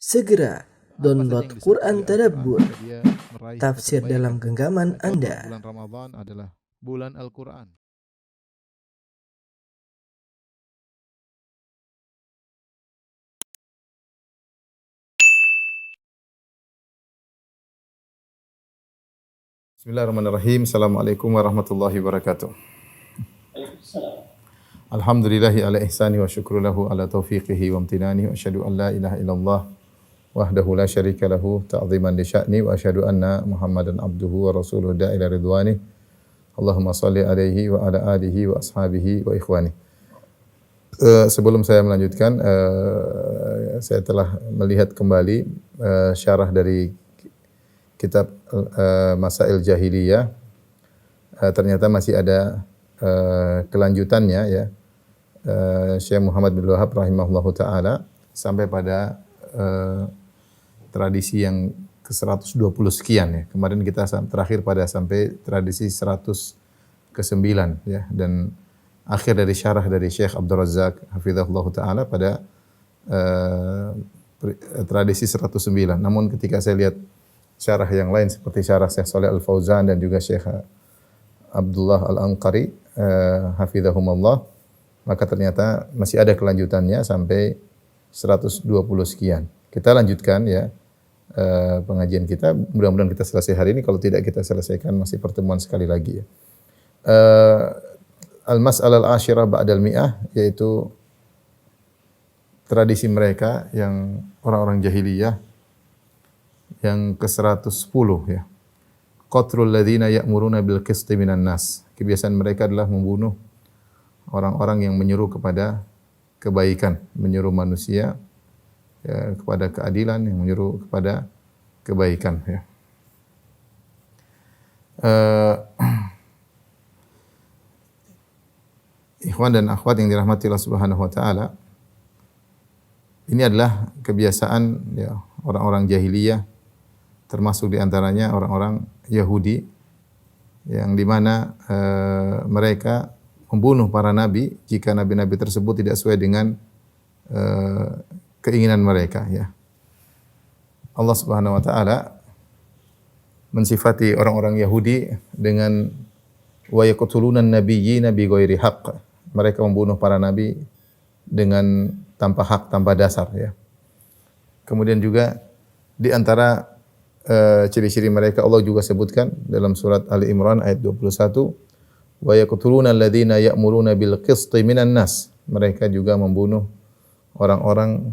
Segera download Quran Tadabbur, dia meraih tafsir kebaikan. dalam genggaman Contoh, Anda. bulan Ramadan adalah bulan Al-Quran. Bismillahirrahmanirrahim. Assalamualaikum warahmatullahi wabarakatuh. Alhamdulillahi ala ihsani wa syukru lahu ala taufiqihi wa amtinani wa asyhadu an la ilaha illallah wahdahu la syarika lahu ta'ziman li sya'ni wa asyhadu anna Muhammadan abduhu wa rasuluhu da'ila ridwani. Allahumma salli alaihi wa ala alihi wa ashabihi wa ikhwani. Sebelum saya melanjutkan, saya telah melihat kembali syarah dari kitab Masail Jahiliyah. Ternyata masih ada kelanjutannya ya. Syekh Muhammad bin Wahab rahimahullahu taala sampai pada tradisi yang ke-120 sekian ya. Kemarin kita terakhir pada sampai tradisi 100 ke-9 ya, dan akhir dari syarah dari Syekh Abdul Razak hafizahullah taala pada tradisi 109. Namun ketika saya lihat syarah yang lain seperti syarah Syekh Shalih Al Fauzan dan juga Syekh Abdullah Al Anqari hafizahumullah, maka ternyata masih ada kelanjutannya sampai 120 sekian. Kita lanjutkan ya pengajian kita. Mudah-mudahan kita selesai hari ini. Kalau tidak, kita selesaikan masih pertemuan sekali lagi ya. Al-mas'alah al-ashirah ba'dal mi'ah, yaitu tradisi mereka yang orang-orang jahiliyah yang ke-110 ya. Qatlul ladzina ya'muruna bil qisti minan nas. Kebiasaan mereka adalah membunuh orang-orang yang menyuruh kepada kebaikan, menyuruh manusia ya, kepada keadilan, yang menyuruh kepada kebaikan ya. Ikhwan dan akhwat yang dirahmati Allah Subhanahu wa taala, ini adalah kebiasaan ya orang-orang jahiliyah, termasuk di antaranya orang-orang Yahudi yang di mana mereka membunuh para nabi jika nabi-nabi tersebut tidak sesuai dengan keinginan mereka ya. Allah Subhanahu wa taala mensifati orang-orang Yahudi dengan wa yaqtuluna an-nabiyyina bighairi haqq. Mereka membunuh para nabi dengan tanpa hak, tanpa dasar ya. Kemudian juga di antara ciri-ciri mereka Allah juga sebutkan dalam surat Ali Imran ayat 21, wa yaqtuluna alladziina ya'muruna bil qisti minan nas. Mereka juga membunuh orang-orang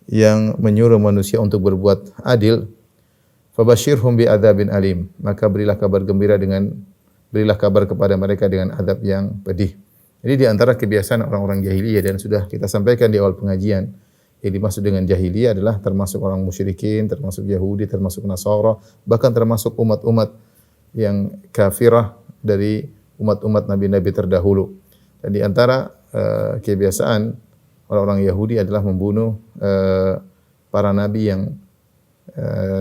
yang menyuruh manusia untuk berbuat adil. Fabashshirhum bi'adzabin alim. Maka berilah kabar kepada mereka dengan azab yang pedih. Jadi di antara kebiasaan orang-orang jahiliyah, dan sudah kita sampaikan di awal pengajian, yang dimaksud dengan jahiliyah adalah termasuk orang musyrikin, termasuk Yahudi, termasuk Nasara, bahkan termasuk umat-umat yang kafirah dari umat-umat nabi-nabi terdahulu. Dan di antara kebiasaan orang-orang Yahudi adalah membunuh para nabi yang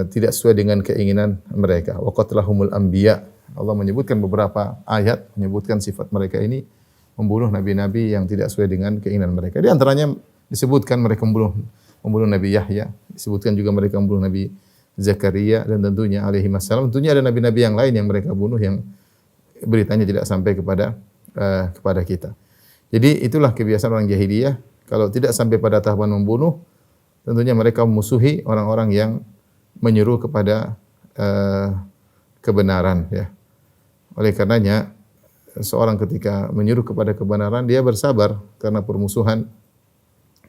tidak sesuai dengan keinginan mereka. Wa qatlahumul anbiya. Allah menyebutkan beberapa ayat menyebutkan sifat mereka ini, membunuh nabi-nabi yang tidak sesuai dengan keinginan mereka. Di antaranya disebutkan mereka membunuh Nabi Yahya, disebutkan juga mereka membunuh Nabi Zakaria, dan tentunya alaihi wassalam. Tentunya ada nabi-nabi yang lain yang mereka bunuh yang beritanya tidak sampai kepada kita. Jadi itulah kebiasaan orang jahiliyah. Kalau tidak sampai pada tahapan membunuh, tentunya mereka memusuhi orang-orang yang menyuruh kepada kebenaran ya. Oleh karenanya seorang ketika menyuruh kepada kebenaran, dia bersabar karena permusuhan,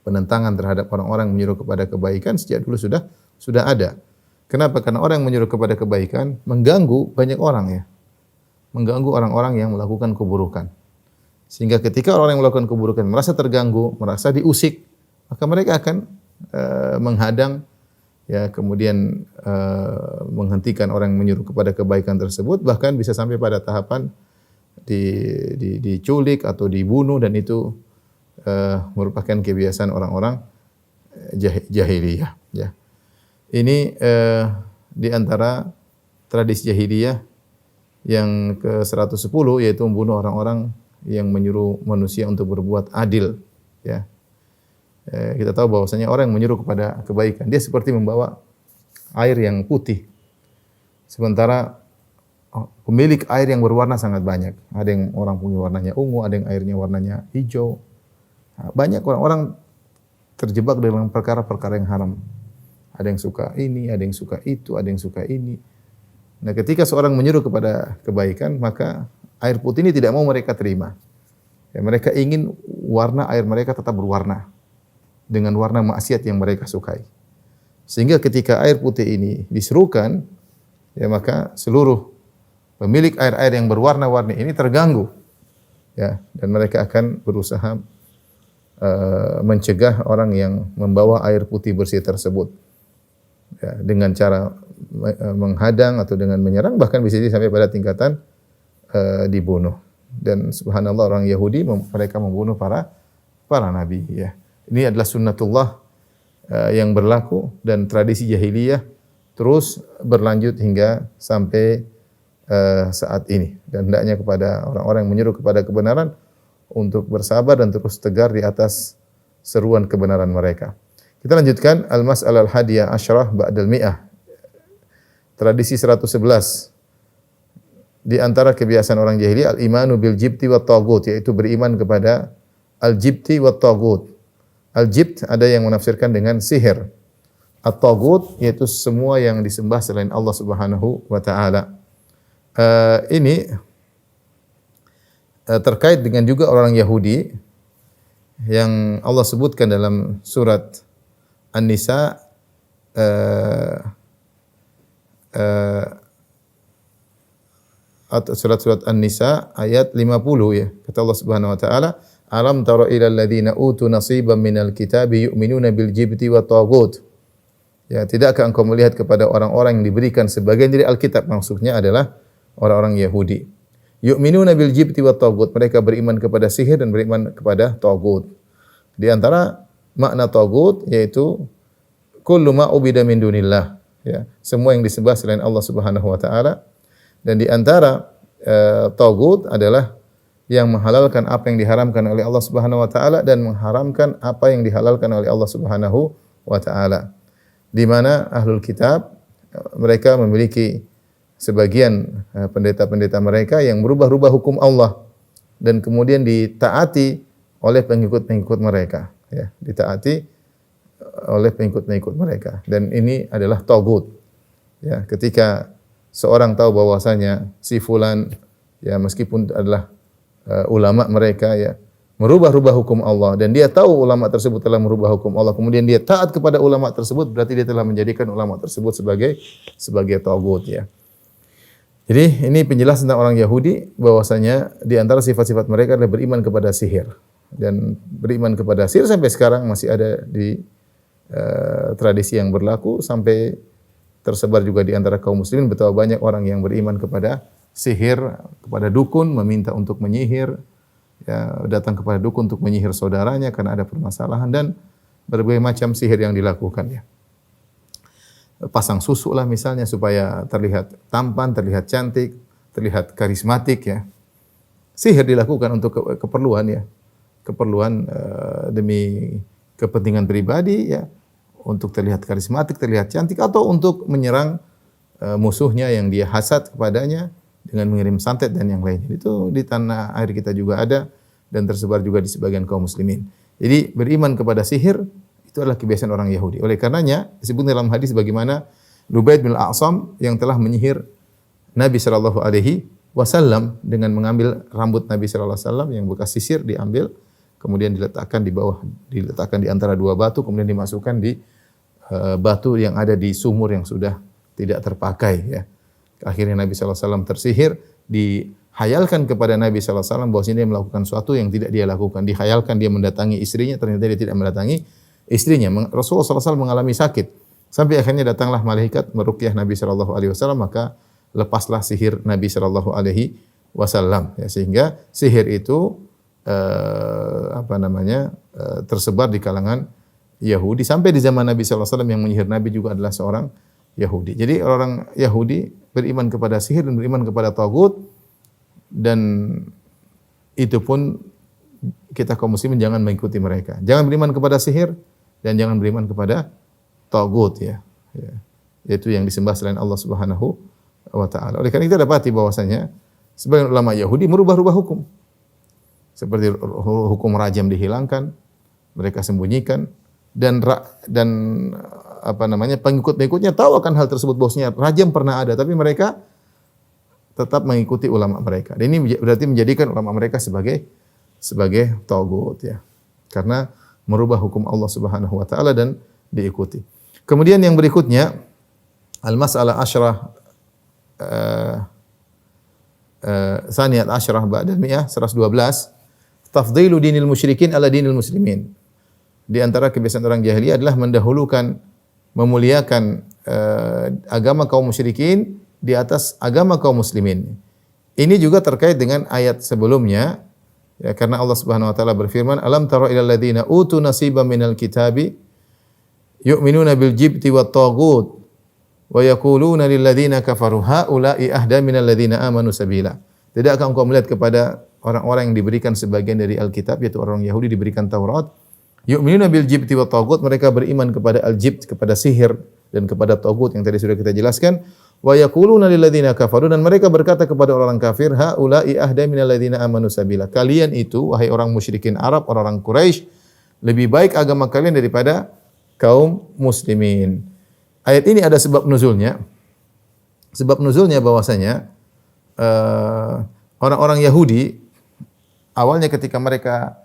penentangan terhadap orang-orang menyuruh kepada kebaikan sejak dulu sudah ada. Kenapa? Karena orang yang menyuruh kepada kebaikan mengganggu banyak orang ya. Mengganggu orang-orang yang melakukan keburukan. Sehingga ketika orang yang melakukan keburukan merasa terganggu, merasa diusik, maka mereka akan menghadang ya, kemudian menghentikan orang yang menyuruh kepada kebaikan tersebut, bahkan bisa sampai pada tahapan diculik atau dibunuh, dan itu merupakan kebiasaan orang-orang jahiliyah ya. Ini di antara tradisi jahiliyah yang ke-110, yaitu membunuh orang-orang yang menyuruh manusia untuk berbuat adil ya. Kita tahu bahwasanya orang yang menyuruh kepada kebaikan, dia seperti membawa air yang putih. Sementara pemilik air yang berwarna sangat banyak. Ada yang orang punya warnanya ungu, ada yang airnya warnanya hijau. Banyak orang-orang terjebak dalam perkara-perkara yang haram. Ada yang suka ini, ada yang suka itu, ada yang suka ini. Nah, ketika seorang menyuruh kepada kebaikan, maka air putih ini tidak mau mereka terima. Ya, mereka ingin warna air mereka tetap berwarna dengan warna maksiat yang mereka sukai. Sehingga ketika air putih ini diserukan, ya maka seluruh pemilik air-air yang berwarna-warni ini terganggu. Ya, dan mereka akan berusaha mencegah orang yang membawa air putih bersih tersebut. Ya, dengan cara menghadang atau dengan menyerang, bahkan bisa jadi sampai pada tingkatan dibunuh. Dan subhanallah orang Yahudi mereka membunuh para nabi, ya. Ini adalah sunnatullah yang berlaku dan tradisi jahiliyah terus berlanjut hingga sampai saat ini. Dan hendaknya kepada orang-orang yang menyuruh kepada kebenaran untuk bersabar dan terus tegar di atas seruan kebenaran mereka. Kita lanjutkan al-mas'alah al-hadiyah asyarah ba'dal mi'ah. Tradisi 111. Di antara kebiasaan orang jahiliyah al-imanu bil jibti wat taghut, yaitu beriman kepada al-jibti wat taghut. Al-jibt ada yang menafsirkan dengan sihir. At-taghut yaitu semua yang disembah selain Allah Subhanahu wa taala. Ini terkait dengan juga orang Yahudi yang Allah sebutkan dalam surat An-Nisa atau surat-surat An-Nisa ayat 50, ya. Kata Allah Subhanahu wa taala, "Alam tara ilal ladzina utu nasiban minal kitabi yu'minuna bil jibti wat taghut." Ya, tidakkah engkau melihat kepada orang-orang yang diberikan sebagian dari Alkitab, maksudnya adalah orang-orang Yahudi. Yu'minuna bil jibti wat taghut, mereka beriman kepada sihir dan beriman kepada taghut. Di antara makna taghut yaitu kullu ma ubida min dunillah, ya, semua yang disembah selain Allah Subhanahu wa taala. Dan di antara taghut adalah yang menghalalkan apa yang diharamkan oleh Allah Subhanahu wa taala dan mengharamkan apa yang dihalalkan oleh Allah Subhanahu wa taala. Di mana ahlul kitab mereka memiliki sebagian pendeta-pendeta mereka yang merubah-rubah hukum Allah dan kemudian ditaati oleh pengikut-pengikut mereka, ya, ditaati oleh pengikut-pengikut mereka, dan ini adalah taghut. Ya, ketika seorang tahu bahwasanya si fulan, ya, meskipun adalah ulama mereka, ya, merubah-rubah hukum Allah dan dia tahu ulama tersebut telah merubah hukum Allah, kemudian dia taat kepada ulama tersebut, berarti dia telah menjadikan ulama tersebut sebagai taghut, ya. Jadi ini penjelasan tentang orang Yahudi bahwasanya di antara sifat-sifat mereka adalah beriman kepada sihir, dan beriman kepada sihir sampai sekarang masih ada di tradisi yang berlaku, sampai tersebar juga di antara kaum muslimin. Betapa banyak orang yang beriman kepada sihir, kepada dukun, meminta untuk menyihir, ya, datang kepada dukun untuk menyihir saudaranya karena ada permasalahan, dan berbagai macam sihir yang dilakukan, ya. Pasang susu lah misalnya supaya terlihat tampan, terlihat cantik, terlihat karismatik, ya. Sihir dilakukan untuk keperluan, ya. Keperluan demi kepentingan pribadi, ya. Untuk terlihat karismatik, terlihat cantik, atau untuk menyerang musuhnya yang dia hasad kepadanya dengan mengirim santet dan yang lainnya. Itu di tanah air kita juga ada dan tersebar juga di sebagian kaum muslimin. Jadi beriman kepada sihir itu adalah kebiasaan orang Yahudi. Oleh karenanya disebut dalam hadis bagaimana Lubaid bin Al-A'sam yang telah menyihir Nabi sallallahu alaihi wasallam dengan mengambil rambut Nabi sallallahu alaihi wasallam yang bekas sisir, diambil kemudian diletakkan di bawah, diletakkan di antara dua batu, kemudian dimasukkan di batu yang ada di sumur yang sudah tidak terpakai, ya. Akhirnya Nabi sallallahu alaihi wasallam tersihir, dihayalkan kepada Nabi sallallahu alaihi wasallam bahwasanya dia melakukan sesuatu yang tidak dia lakukan. Dihayalkan dia mendatangi istrinya, ternyata dia tidak mendatangi istrinya. Rasulullah sallallahu alaihi wasallam mengalami sakit. Sampai akhirnya datanglah malaikat meruqyah Nabi sallallahu alaihi wasallam, maka lepaslah sihir Nabi sallallahu alaihi wasallam, ya. Sehingga sihir itu tersebar di kalangan Yahudi sampai di zaman Nabi sallallahu alaihi wasallam. Yang menyihir Nabi juga adalah seorang Yahudi. Jadi orang Yahudi beriman kepada sihir dan beriman kepada taghut, dan itu pun kita kaum muslimin jangan mengikuti mereka. Jangan beriman kepada sihir dan jangan beriman kepada tagut ya. Yaitu yang disembah selain Allah Subhanahu wa taala. Oleh karena kita dapati bahwasanya sebagian ulama Yahudi merubah-rubah hukum. Seperti hukum rajam dihilangkan, mereka sembunyikan dan pengikut-pengikutnya tahu akan hal tersebut, bahwasanya rajam pernah ada tapi mereka tetap mengikuti ulama mereka. Dan ini berarti menjadikan ulama mereka sebagai tagut ya. Karena merubah hukum Allah Subhanahu wa taala dan diikuti. Kemudian yang berikutnya al-mas'alah asyrah Thaniyat asyrah ba'da al-mi'ah 112 tafdhilu dinil musyrikin ala dinil muslimin. Di antara kebiasaan orang jahiliyah adalah mendahulukan, memuliakan agama kaum musyrikin di atas agama kaum muslimin. Ini juga terkait dengan ayat sebelumnya ya, karena Allah Subhanahu wa taala berfirman, "Alam tara ilal ladzina utu nasiban minal kitabi yu'minuna bil jibti wat taghut wa yaquluna lil ladzina kafaru haula'i ahda minal ladzina amanu sabila." Tidakkah engkau melihat kepada orang-orang yang diberikan sebagian dari Alkitab, yaitu orang Yahudi diberikan Taurat, yu'minuna bil jibti wat taghut, mereka beriman kepada al-jibt, kepada sihir dan kepada taghut yang tadi sudah kita jelaskan, wa yaquluna lil ladzina kafaru, dan mereka berkata kepada orang kafir, haula'i ahda minal ladzina amanu sabila. Kalian itu wahai orang musyrikin Arab, orang-orang Quraisy, lebih baik agama kalian daripada kaum muslimin. Ayat ini ada sebab nuzulnya. Sebab nuzulnya bahwasanya orang-orang Yahudi awalnya ketika mereka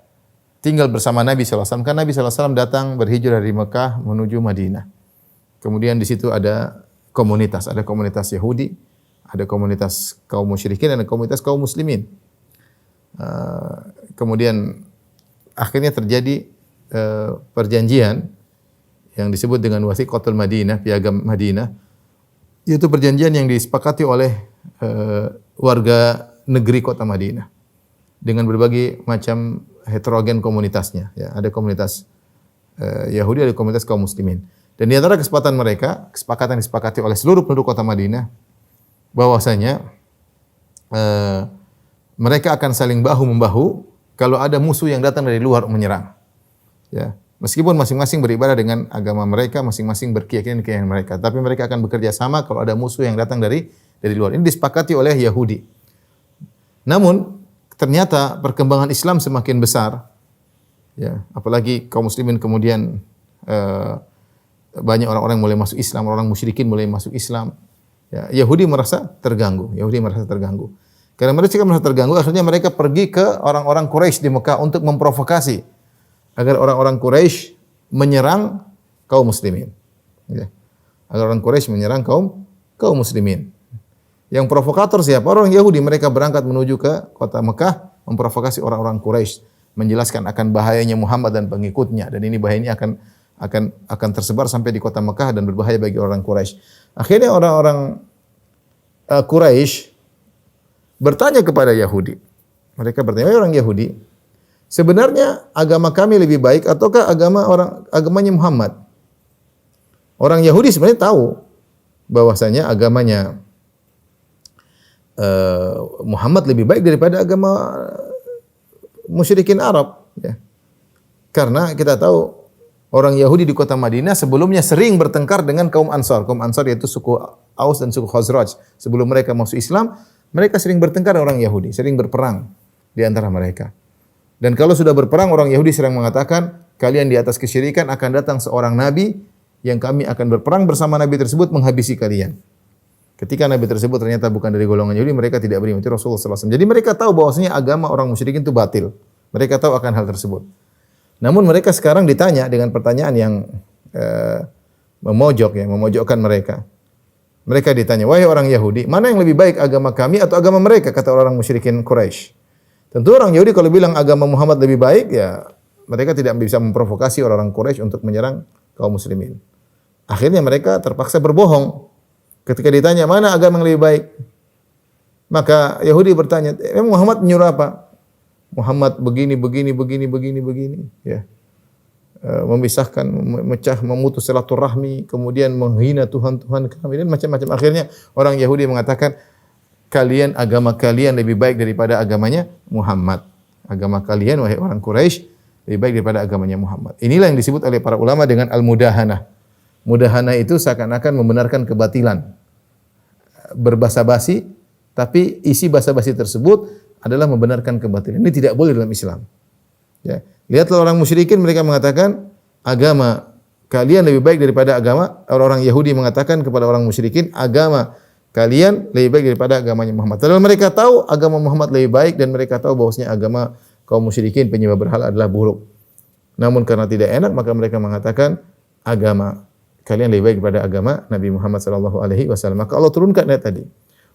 tinggal bersama Nabi SAW, kan Nabi SAW datang berhijrah dari Mekah menuju Madinah. Kemudian di situ ada komunitas Yahudi, ada komunitas kaum musyrikin, dan ada komunitas kaum muslimin. Kemudian akhirnya terjadi perjanjian yang disebut dengan Wasiqatul Madinah, Piagam Madinah, yaitu perjanjian yang disepakati oleh warga negeri kota Madinah dengan berbagai macam heterogen komunitasnya. Ya, ada komunitas Yahudi, ada komunitas kaum muslimin. Dan di antara kesepakatan mereka, kesepakatan yang disepakati oleh seluruh penduduk kota Madinah, bahwasanya mereka akan saling bahu-membahu kalau ada musuh yang datang dari luar menyerang. Ya, meskipun masing-masing beribadah dengan agama mereka, masing-masing berkeyakinan mereka, tapi mereka akan bekerja sama kalau ada musuh yang datang dari luar. Ini disepakati oleh Yahudi. Namun ternyata perkembangan Islam semakin besar, ya, apalagi kaum muslimin kemudian banyak orang-orang mulai masuk Islam, orang musyrikin mulai masuk Islam. Ya, Yahudi merasa terganggu. Karena mereka merasa terganggu, akhirnya mereka pergi ke orang-orang Quraisy di Mekah untuk memprovokasi agar orang-orang Quraisy menyerang kaum muslimin. Ya. Agar orang Quraisy menyerang kaum muslimin. Yang provokator siapa? Orang Yahudi. Mereka berangkat menuju ke kota Mekah memprovokasi orang-orang Quraisy, menjelaskan akan bahayanya Muhammad dan pengikutnya, dan ini bahaya ini akan tersebar sampai di kota Mekah dan berbahaya bagi orang Quraisy. Akhirnya orang-orang Quraisy bertanya kepada Yahudi. Mereka bertanya, orang Yahudi, sebenarnya agama kami lebih baik ataukah agamanya Muhammad? Orang Yahudi sebenarnya tahu bahwasanya agamanya Muhammad lebih baik daripada agama musyrikin Arab, ya. Karena kita tahu orang Yahudi di kota Madinah sebelumnya sering bertengkar dengan kaum Ansar. Kaum Ansar yaitu suku Aus dan suku Khazraj. Sebelum mereka masuk Islam, mereka sering bertengkar dengan orang Yahudi, sering berperang di antara mereka. Dan kalau sudah berperang, orang Yahudi sering mengatakan, kalian di atas kesyirikan, akan datang seorang nabi yang kami akan berperang bersama nabi tersebut menghabisi kalian. Ketika nabi tersebut ternyata bukan dari golongan Yahudi, mereka tidak beriman. Itu Rasulullah SAW. Jadi mereka tahu bahwasanya agama orang musyrikin itu batil. Mereka tahu akan hal tersebut. Namun mereka sekarang ditanya dengan pertanyaan yang memojokkan mereka. Mereka ditanya, wahai orang Yahudi, mana yang lebih baik agama kami atau agama mereka? Kata orang musyrikin Quraisy. Tentu orang Yahudi kalau bilang agama Muhammad lebih baik, ya mereka tidak bisa memprovokasi orang-orang Quraisy untuk menyerang kaum muslimin. Akhirnya mereka terpaksa berbohong. Ketika ditanya mana agama yang lebih baik, maka Yahudi bertanya, Muhammad menyuruh apa? Muhammad begini, ya. Memisahkan, memecah, memutus silaturahmi, kemudian menghina Tuhan-Tuhan kami, dan macam-macam. Akhirnya orang Yahudi mengatakan, agama kalian lebih baik daripada agamanya Muhammad. Agama kalian wahai orang Quraisy lebih baik daripada agamanya Muhammad. Inilah yang disebut oleh para ulama dengan al-mudahanah. Mudahanah itu seakan-akan membenarkan kebatilan. Berbasa-basi, tapi isi basa-basi tersebut adalah membenarkan kebatilan. Ini tidak boleh dalam Islam. Ya. Lihatlah orang musyrikin, mereka mengatakan agama kalian lebih baik daripada agama, orang-orang Yahudi mengatakan kepada orang musyrikin, agama kalian lebih baik daripada agamanya Muhammad. Padahal mereka tahu agama Muhammad lebih baik dan mereka tahu bahwasanya agama kaum musyrikin penyembah berhala adalah buruk. Namun karena tidak enak maka mereka mengatakan agama kalian lebih baik daripada agama Nabi Muhammad sallallahu alaihi wasallam. Maka Allah turunkan ayat tadi.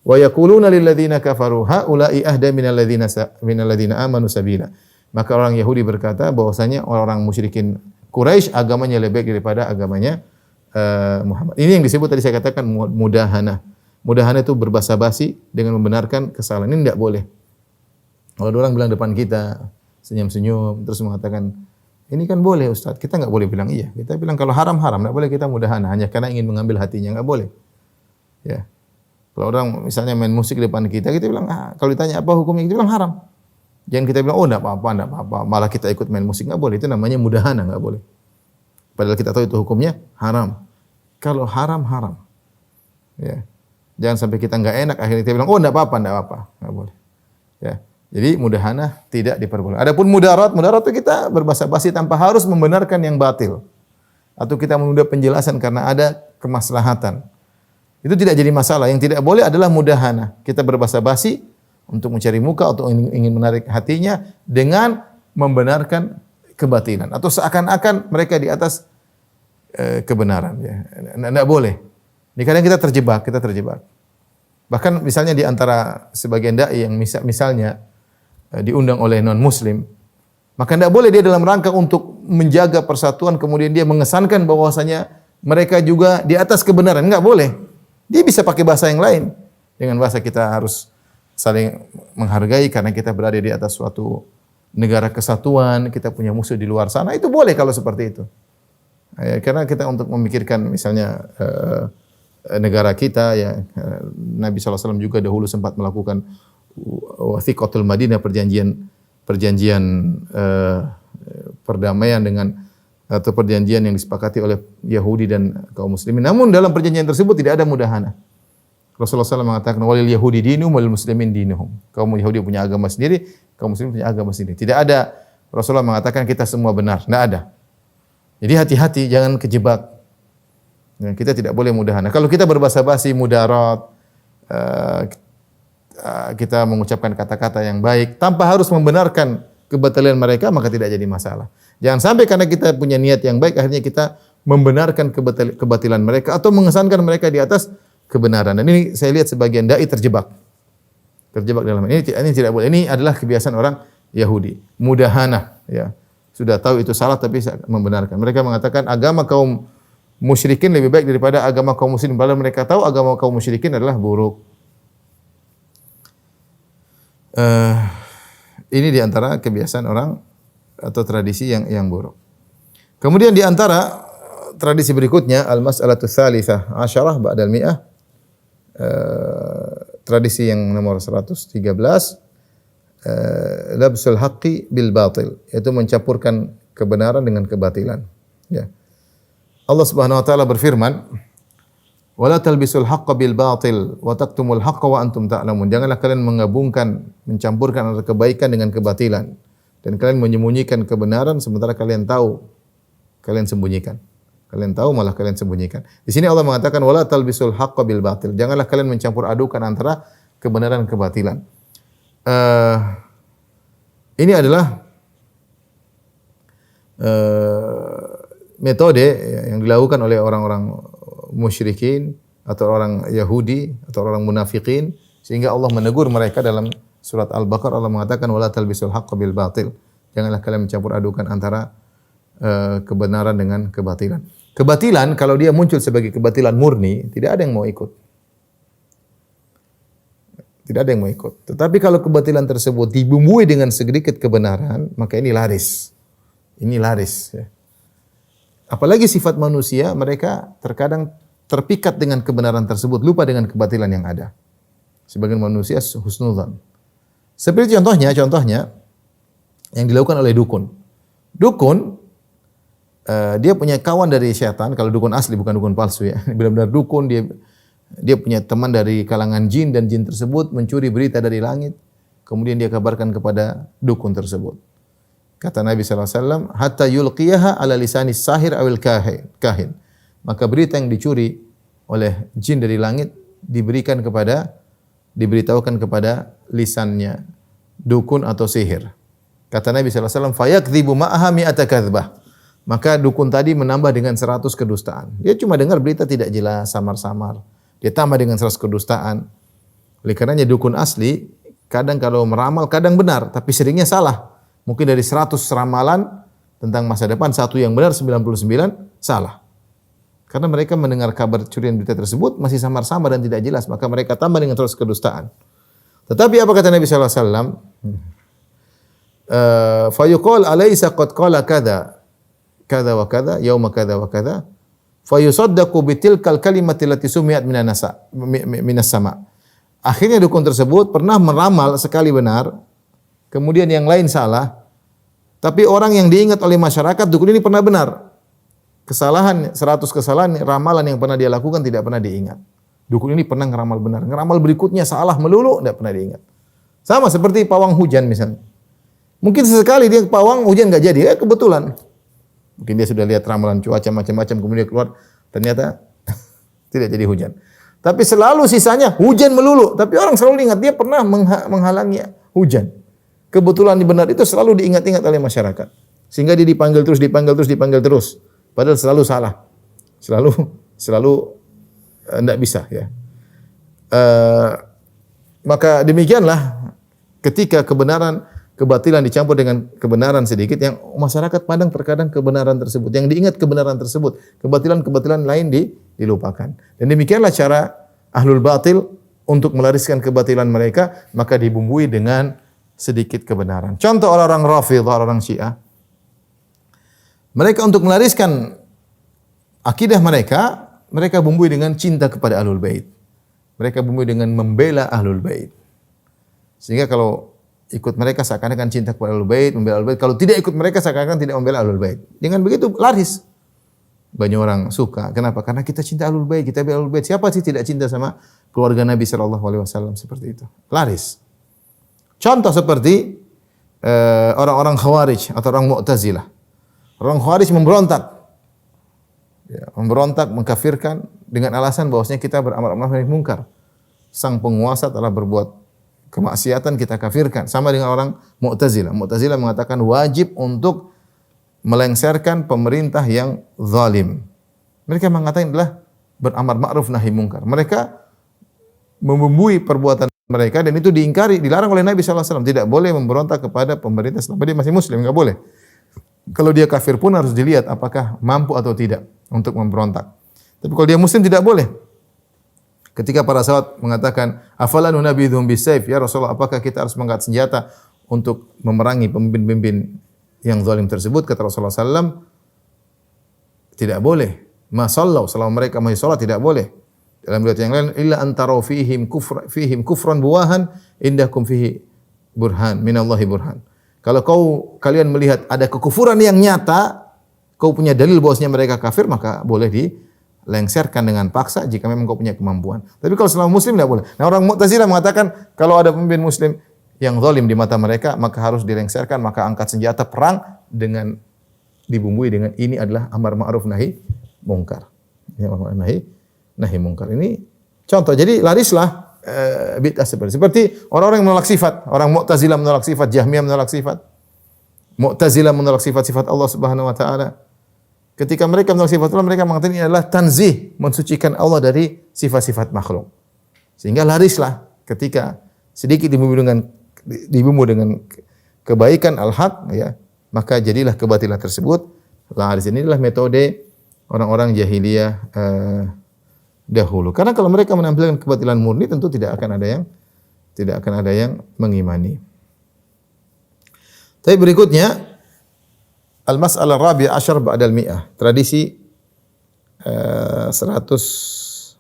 Wa yaquluna lil ladzina kafaru haula'i ahda minal ladzina amanu sabila. Maka orang Yahudi berkata bahwasanya orang musyrikin Quraisy agamanya lebih baik daripada agamanya Muhammad. Ini yang disebut tadi saya katakan mudahanah. Mudahanah itu berbasa-basi dengan membenarkan kesalahan. Ini tidak boleh. Kalau ada orang bilang depan kita senyum-senyum terus mengatakan ini kan boleh Ustaz, kita enggak boleh bilang iya. Kita bilang kalau haram-haram, enggak boleh kita mudahanah hanya karena ingin mengambil hatinya, enggak boleh. Ya. Kalau orang misalnya main musik di depan kita bilang, kalau ditanya apa hukumnya, kita bilang haram. Jangan kita bilang, oh enggak apa-apa, malah kita ikut main musik, enggak boleh. Itu namanya mudahanah, enggak boleh. Padahal kita tahu itu hukumnya haram. Kalau haram, haram. Ya. Jangan sampai kita enggak enak, akhirnya kita bilang, oh enggak apa-apa, enggak boleh. Ya. Jadi mudahanah tidak diperbolehkan. Adapun mudarat itu kita berbasa-basi tanpa harus membenarkan yang batil. Atau kita menunda penjelasan karena ada kemaslahatan. Itu tidak jadi masalah. Yang tidak boleh adalah mudahanah. Kita berbasa-basi untuk mencari muka atau ingin menarik hatinya dengan membenarkan kebatilan atau seakan-akan mereka di atas kebenaran. Ya. Tidak boleh. Ini kadang kita terjebak. Bahkan misalnya di antara sebagian dai yang misalnya diundang oleh non-muslim, maka tidak boleh dia dalam rangka untuk menjaga persatuan kemudian dia mengesankan bahwasanya mereka juga di atas kebenaran. Enggak boleh. Dia bisa pakai bahasa yang lain. Dengan bahasa kita harus saling menghargai karena kita berada di atas suatu negara kesatuan, kita punya musuh di luar sana, itu boleh kalau seperti itu. Karena kita untuk memikirkan misalnya negara kita ya, Nabi SAW juga dahulu sempat melakukan Wathiqatul Madinah, perjanjian perdamaian dengan atau perjanjian yang disepakati oleh Yahudi dan kaum muslimin. Namun dalam perjanjian tersebut tidak ada mudahanah. Rasulullah SAW mengatakan walil Yahudi dinum walil muslimin dinuhum. Kaum Yahudi punya agama sendiri, kaum muslimin punya agama sendiri. Tidak ada Rasulullah mengatakan kita semua benar, tidak ada. Jadi hati-hati jangan kejebak. Ya, kita tidak boleh mudahanah. Kalau kita berbasa-basi mudarat, kita mengucapkan kata-kata yang baik tanpa harus membenarkan kebatilan mereka, maka tidak jadi masalah. Jangan sampai karena kita punya niat yang baik akhirnya kita membenarkan kebatilan mereka atau mengesankan mereka di atas kebenaran. Dan ini saya lihat sebagian dai terjebak dalam ini tidak boleh. Ini adalah kebiasaan orang Yahudi. Mudahanah, ya. Sudah tahu itu salah tapi membenarkan. Mereka mengatakan agama kaum musyrikin lebih baik daripada agama kaum muslimin. Padahal mereka tahu agama kaum musyrikin adalah buruk. Ini di antara kebiasaan orang atau tradisi yang buruk. Kemudian di antara tradisi berikutnya al-mas'alatu tsalitsah asyarah ba'dal mi'ah, tradisi yang nomor 113, labsul haqqi bil batil, yaitu mencampurkan kebenaran dengan kebatilan. Ya. Allah Subhanahu wa taala berfirman, wala talbisul haqqo bil batil wa taktumul haqqo wa antum ta'lamun. Janganlah kalian mencampurkan antara kebaikan dengan kebatilan dan kalian menyembunyikan kebenaran sementara kalian tahu. Kalian sembunyikan. Kalian tahu malah kalian sembunyikan. Di sini Allah mengatakan wala talbisul haqqo bil batil. Janganlah kalian mencampur adukan antara kebenaran dan kebatilan. Ini adalah metode yang dilakukan oleh orang-orang musyrikin atau orang Yahudi atau orang munafikin sehingga Allah menegur mereka dalam surat Al-Baqarah. Allah mengatakan wala talbisul haqqo bil batil. Janganlah kalian mencampur adukan antara kebenaran dengan kebatilan. Kebatilan kalau dia muncul sebagai kebatilan murni, tidak ada yang mau ikut. Tidak ada yang mau ikut. Tetapi kalau kebatilan tersebut dibumbui dengan sedikit kebenaran, maka ini laris. Ini laris ya. Apalagi sifat manusia, mereka terkadang terpikat dengan kebenaran tersebut, lupa dengan kebatilan yang ada. Sebagian manusia husnudzan. Seperti contohnya yang dilakukan oleh dukun. Dukun dia punya kawan dari setan, kalau dukun asli bukan dukun palsu ya. Benar-benar dukun, dia punya teman dari kalangan jin dan jin tersebut mencuri berita dari langit, kemudian dia kabarkan kepada dukun tersebut. Kata Nabi SAW, hatta yulqiyaha ala lisani sahir awil kahin. Maka berita yang dicuri oleh jin dari langit diberitahukan kepada lisannya dukun atau sihir. Kata Nabi SAW, fayakdzibu ma'aha mi'ata kadzbah. Maka dukun tadi menambah dengan 100 kedustaan. Dia cuma dengar berita tidak jelas, samar-samar. Dia tambah dengan 100 kedustaan. Oleh karenanya dukun asli, kadang kalau meramal, kadang benar, tapi seringnya salah. Mungkin dari 100 ramalan tentang masa depan, satu yang benar, 99 salah. Karena mereka mendengar kabar curian berita tersebut, masih samar-samar dan tidak jelas. Maka mereka tambah dengan 100 kedustaan. Tetapi apa kata Nabi SAW? Fayuqal alaysa qad qala kada wa kada yauma kada wa kada fayusaddaqu bitilkal kalimati allati sumi'at minas sama. Akhirnya dukun tersebut pernah meramal sekali benar, kemudian yang lain salah, tapi orang yang diingat oleh masyarakat dukun ini pernah benar. Kesalahan 100 kesalahan ramalan yang pernah dia lakukan tidak pernah diingat. Dukun ini pernah ngeramal benar, ngeramal berikutnya salah melulu tidak pernah diingat. Sama seperti pawang hujan misalnya. Mungkin sesekali dia pawang hujan enggak jadi, kebetulan. Mungkin dia sudah lihat ramalan cuaca macam-macam, kemudian keluar, ternyata tidak jadi hujan. Tapi selalu sisanya hujan melulu. Tapi orang selalu ingat dia pernah menghalangi hujan. Kebetulan benar itu selalu diingat-ingat oleh masyarakat. Sehingga dia dipanggil terus. Padahal selalu salah. Selalu tidak bisa ya. Maka demikianlah ketika kebatilan dicampur dengan kebenaran sedikit, yang masyarakat pandang terkadang kebenaran tersebut, yang diingat kebenaran tersebut, kebatilan lain dilupakan. Dan demikianlah cara ahlul batil untuk melariskan kebatilan mereka, maka dibumbui dengan sedikit kebenaran. Contoh orang-orang Rafidhah, orang Syiah, mereka untuk melariskan akidah mereka bumbui dengan cinta kepada ahlul bait. Mereka bumbui dengan membela ahlul bait. Sehingga kalau ikut mereka seakan-akan cinta kepada Ahlul Bait, membela Ahlul Bait. Kalau tidak ikut mereka seakan-akan tidak membela Ahlul Bait. Dengan begitu laris. Banyak orang suka. Kenapa? Karena kita cinta Ahlul Bait, kita bela Ahlul Bait. Siapa sih tidak cinta sama keluarga Nabi sallallahu alaihi wasallam seperti itu? Laris. Contoh seperti orang-orang Khawarij atau orang Mu'tazilah. Orang Khawarij memberontak. Ya, memberontak, mengkafirkan dengan alasan bahwasanya kita beramar ma'ruf nahi munkar. Sang penguasa telah berbuat kemaksiatan, kita kafirkan. Sama dengan orang Mu'tazilah. Mu'tazilah mengatakan wajib untuk melengsarkan pemerintah yang zalim. Mereka mengatakan adalah beramar ma'ruf nahi munkar. Mereka membumbui perbuatan mereka dan itu diingkari, dilarang oleh Nabi SAW. Tidak boleh memberontak kepada pemerintah selama dia masih muslim, enggak boleh. Kalau dia kafir pun harus dilihat apakah mampu atau tidak untuk memberontak. Tapi kalau dia muslim tidak boleh. Ketika para sahabat mengatakan, afala nunabidhum bisayf, ya Rasulullah, apakah kita harus mengangkat senjata untuk memerangi pemimpin-pemimpin yang zalim tersebut? Kata Rasulullah SAW, tidak boleh. Ma sallau, selama mereka masih salat tidak boleh. Dalam riwayat yang lain, illa antara fihim kufran buwahan indakum fihi burhan minallahi burhan. Kalau kalian melihat ada kekufuran yang nyata, kau punya dalil bahwasanya mereka kafir, maka boleh dilengserkan dengan paksa jika memang kau punya kemampuan. Tapi kalau selama muslim tidak boleh. Nah, orang Mu'tazilah mengatakan kalau ada pemimpin muslim yang zalim di mata mereka, maka harus dilengserkan, maka angkat senjata perang dengan dibumbui dengan ini adalah amar ma'ruf nahi mungkar. Ya, amar ma'ruf nahi mungkar. Ini contoh. Jadi larislah bid'ah seperti orang-orang yang menolak sifat, orang Mu'tazilah menolak sifat, Jahmiyah menolak sifat. Mu'tazilah menolak sifat-sifat Allah Subhanahu wa taala. Ketika mereka menolak sifat Allah, mereka mengatakan ini adalah tanzih, mensucikan Allah dari sifat-sifat makhluk. Sehingga larislah ketika sedikit dibumbu dengan kebaikan al-haq, ya, maka jadilah kebatilan tersebut laris. Inilah metode orang-orang jahiliyah dahulu. Karena kalau mereka menampilkan kebatilan murni, tentu tidak akan ada yang mengimani. Tapi berikutnya al-mas'alah rabi'ah asyar ba'dal mi'ah. Tradisi 114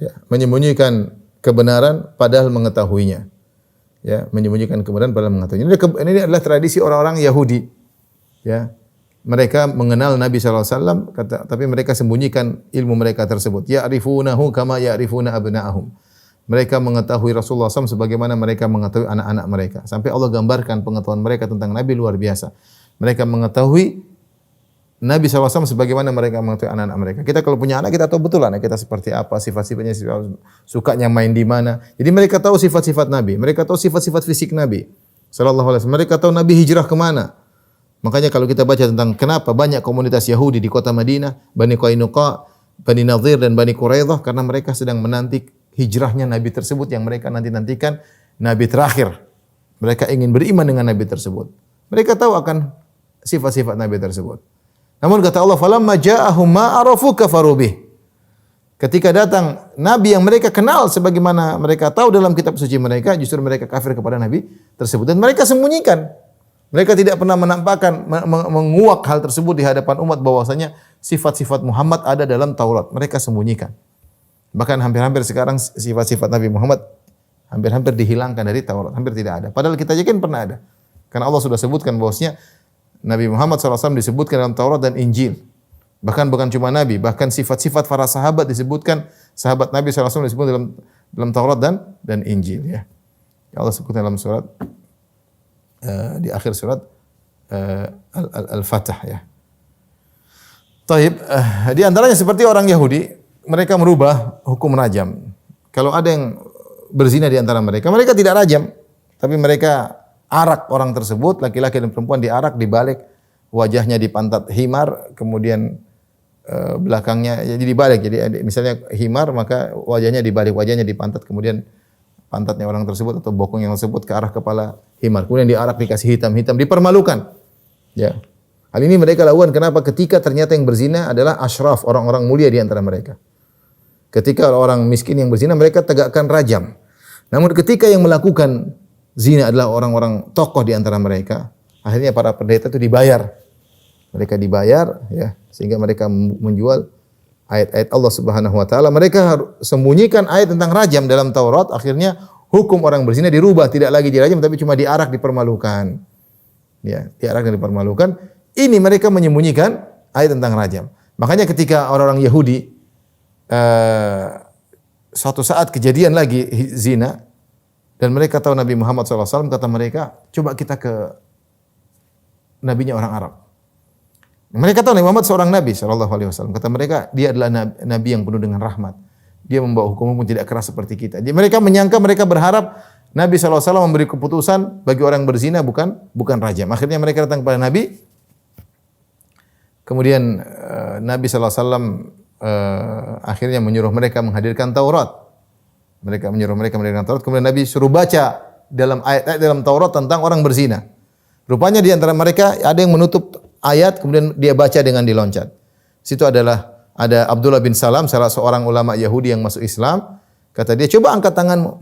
ya, menyembunyikan kebenaran padahal mengetahuinya. ya, menyembunyikan kebenaran padahal mengetahui. Ini adalah tradisi orang-orang Yahudi. Ya. Mereka mengenal Nabi SAW, tapi mereka sembunyikan ilmu mereka tersebut. Ya'rifunahu kama ya'rifuna abna'ahum. Mereka mengetahui Rasulullah SAW sebagaimana mereka mengetahui anak-anak mereka. Sampai Allah gambarkan pengetahuan mereka tentang Nabi luar biasa. Mereka mengetahui Nabi SAW sebagaimana mereka mengetahui anak-anak mereka. Kita kalau punya anak, kita tahu betul anak kita seperti apa, sifat-sifatnya, sukanya main di mana. Jadi mereka tahu sifat-sifat Nabi. Mereka tahu sifat-sifat fisik Nabi SAW. Mereka tahu Nabi hijrah kemana. Makanya kalau kita baca tentang kenapa banyak komunitas Yahudi di kota Madinah, Bani Qainuqa, Bani Nadhir dan Bani Quraidah, karena mereka sedang menanti hijrahnya Nabi tersebut yang mereka nantikan Nabi terakhir. Mereka ingin beriman dengan Nabi tersebut. Mereka tahu akan sifat-sifat Nabi tersebut. Namun kata Allah, "Falamma ja'ahum ma arafu kafaru bih." Ketika datang Nabi yang mereka kenal sebagaimana mereka tahu dalam kitab suci mereka, justru mereka kafir kepada Nabi tersebut dan mereka sembunyikan. Mereka tidak pernah menampakkan, menguak hal tersebut di hadapan umat bahwasanya sifat-sifat Muhammad ada dalam Taurat. Mereka sembunyikan. Bahkan hampir-hampir sekarang sifat-sifat Nabi Muhammad hampir-hampir dihilangkan dari Taurat. Hampir tidak ada. Padahal kita yakin pernah ada. Karena Allah sudah sebutkan bahwasanya Nabi Muhammad SAW disebutkan dalam Taurat dan Injil. Bahkan bukan cuma Nabi, bahkan sifat-sifat para sahabat disebutkan, sahabat Nabi SAW disebut dalam Taurat dan Injil. Ya. Allah sebutkan dalam surat di akhir surat Al-Fatah ya. Taib, di antaranya seperti orang Yahudi, mereka merubah hukum rajam. Kalau ada yang berzina di antara mereka, mereka tidak rajam, tapi mereka arak orang tersebut, laki-laki dan perempuan diarak, dibalik, wajahnya di pantat himar, kemudian belakangnya jadi dibalik. Jadi misalnya himar, maka wajahnya dibalik, wajahnya di pantat, kemudian pantatnya orang tersebut atau bokong yang tersebut ke arah kepala himar. Kemudian diarak, dikasih hitam-hitam, dipermalukan. Ya. Hal ini mereka lakukan kenapa? Ketika ternyata yang berzina adalah asyraf, orang-orang mulia di antara mereka. Ketika orang miskin yang berzina, mereka tegakkan rajam. Namun ketika yang melakukan zina adalah orang-orang tokoh di antara mereka, akhirnya para pendeta itu dibayar. Mereka dibayar ya, sehingga mereka menjual ayat-ayat Allah Subhanahu wa taala. Mereka sembunyikan ayat tentang rajam dalam Taurat, akhirnya hukum orang berzina dirubah, tidak lagi dirajam tapi cuma diarak, dipermalukan. Ya, diarak dan dipermalukan. Ini mereka menyembunyikan ayat tentang rajam. Makanya ketika orang-orang Yahudi suatu saat kejadian lagi zina dan mereka tahu Nabi Muhammad SAW, kata mereka, coba kita ke nabinya orang Arab. Mereka tahu Nabi Muhammad seorang nabi SAW. Kata mereka, dia adalah nabi yang penuh dengan rahmat. Dia membawa hukum tidak keras seperti kita. Jadi mereka menyangka, mereka berharap Nabi SAW memberi keputusan bagi orang berzina bukan rajam. Akhirnya mereka datang kepada Nabi. Kemudian Nabi SAW akhirnya menyuruh mereka menghadirkan Taurat. Mereka menyuruh mereka menghadirkan Taurat. Kemudian Nabi suruh baca dalam ayat-ayat dalam Taurat tentang orang berzina. Rupanya di antara mereka ada yang menutup ayat, kemudian dia baca dengan diloncat. Situ ada Abdullah bin Salam, salah seorang ulama Yahudi yang masuk Islam. Kata dia, coba angkat tanganmu.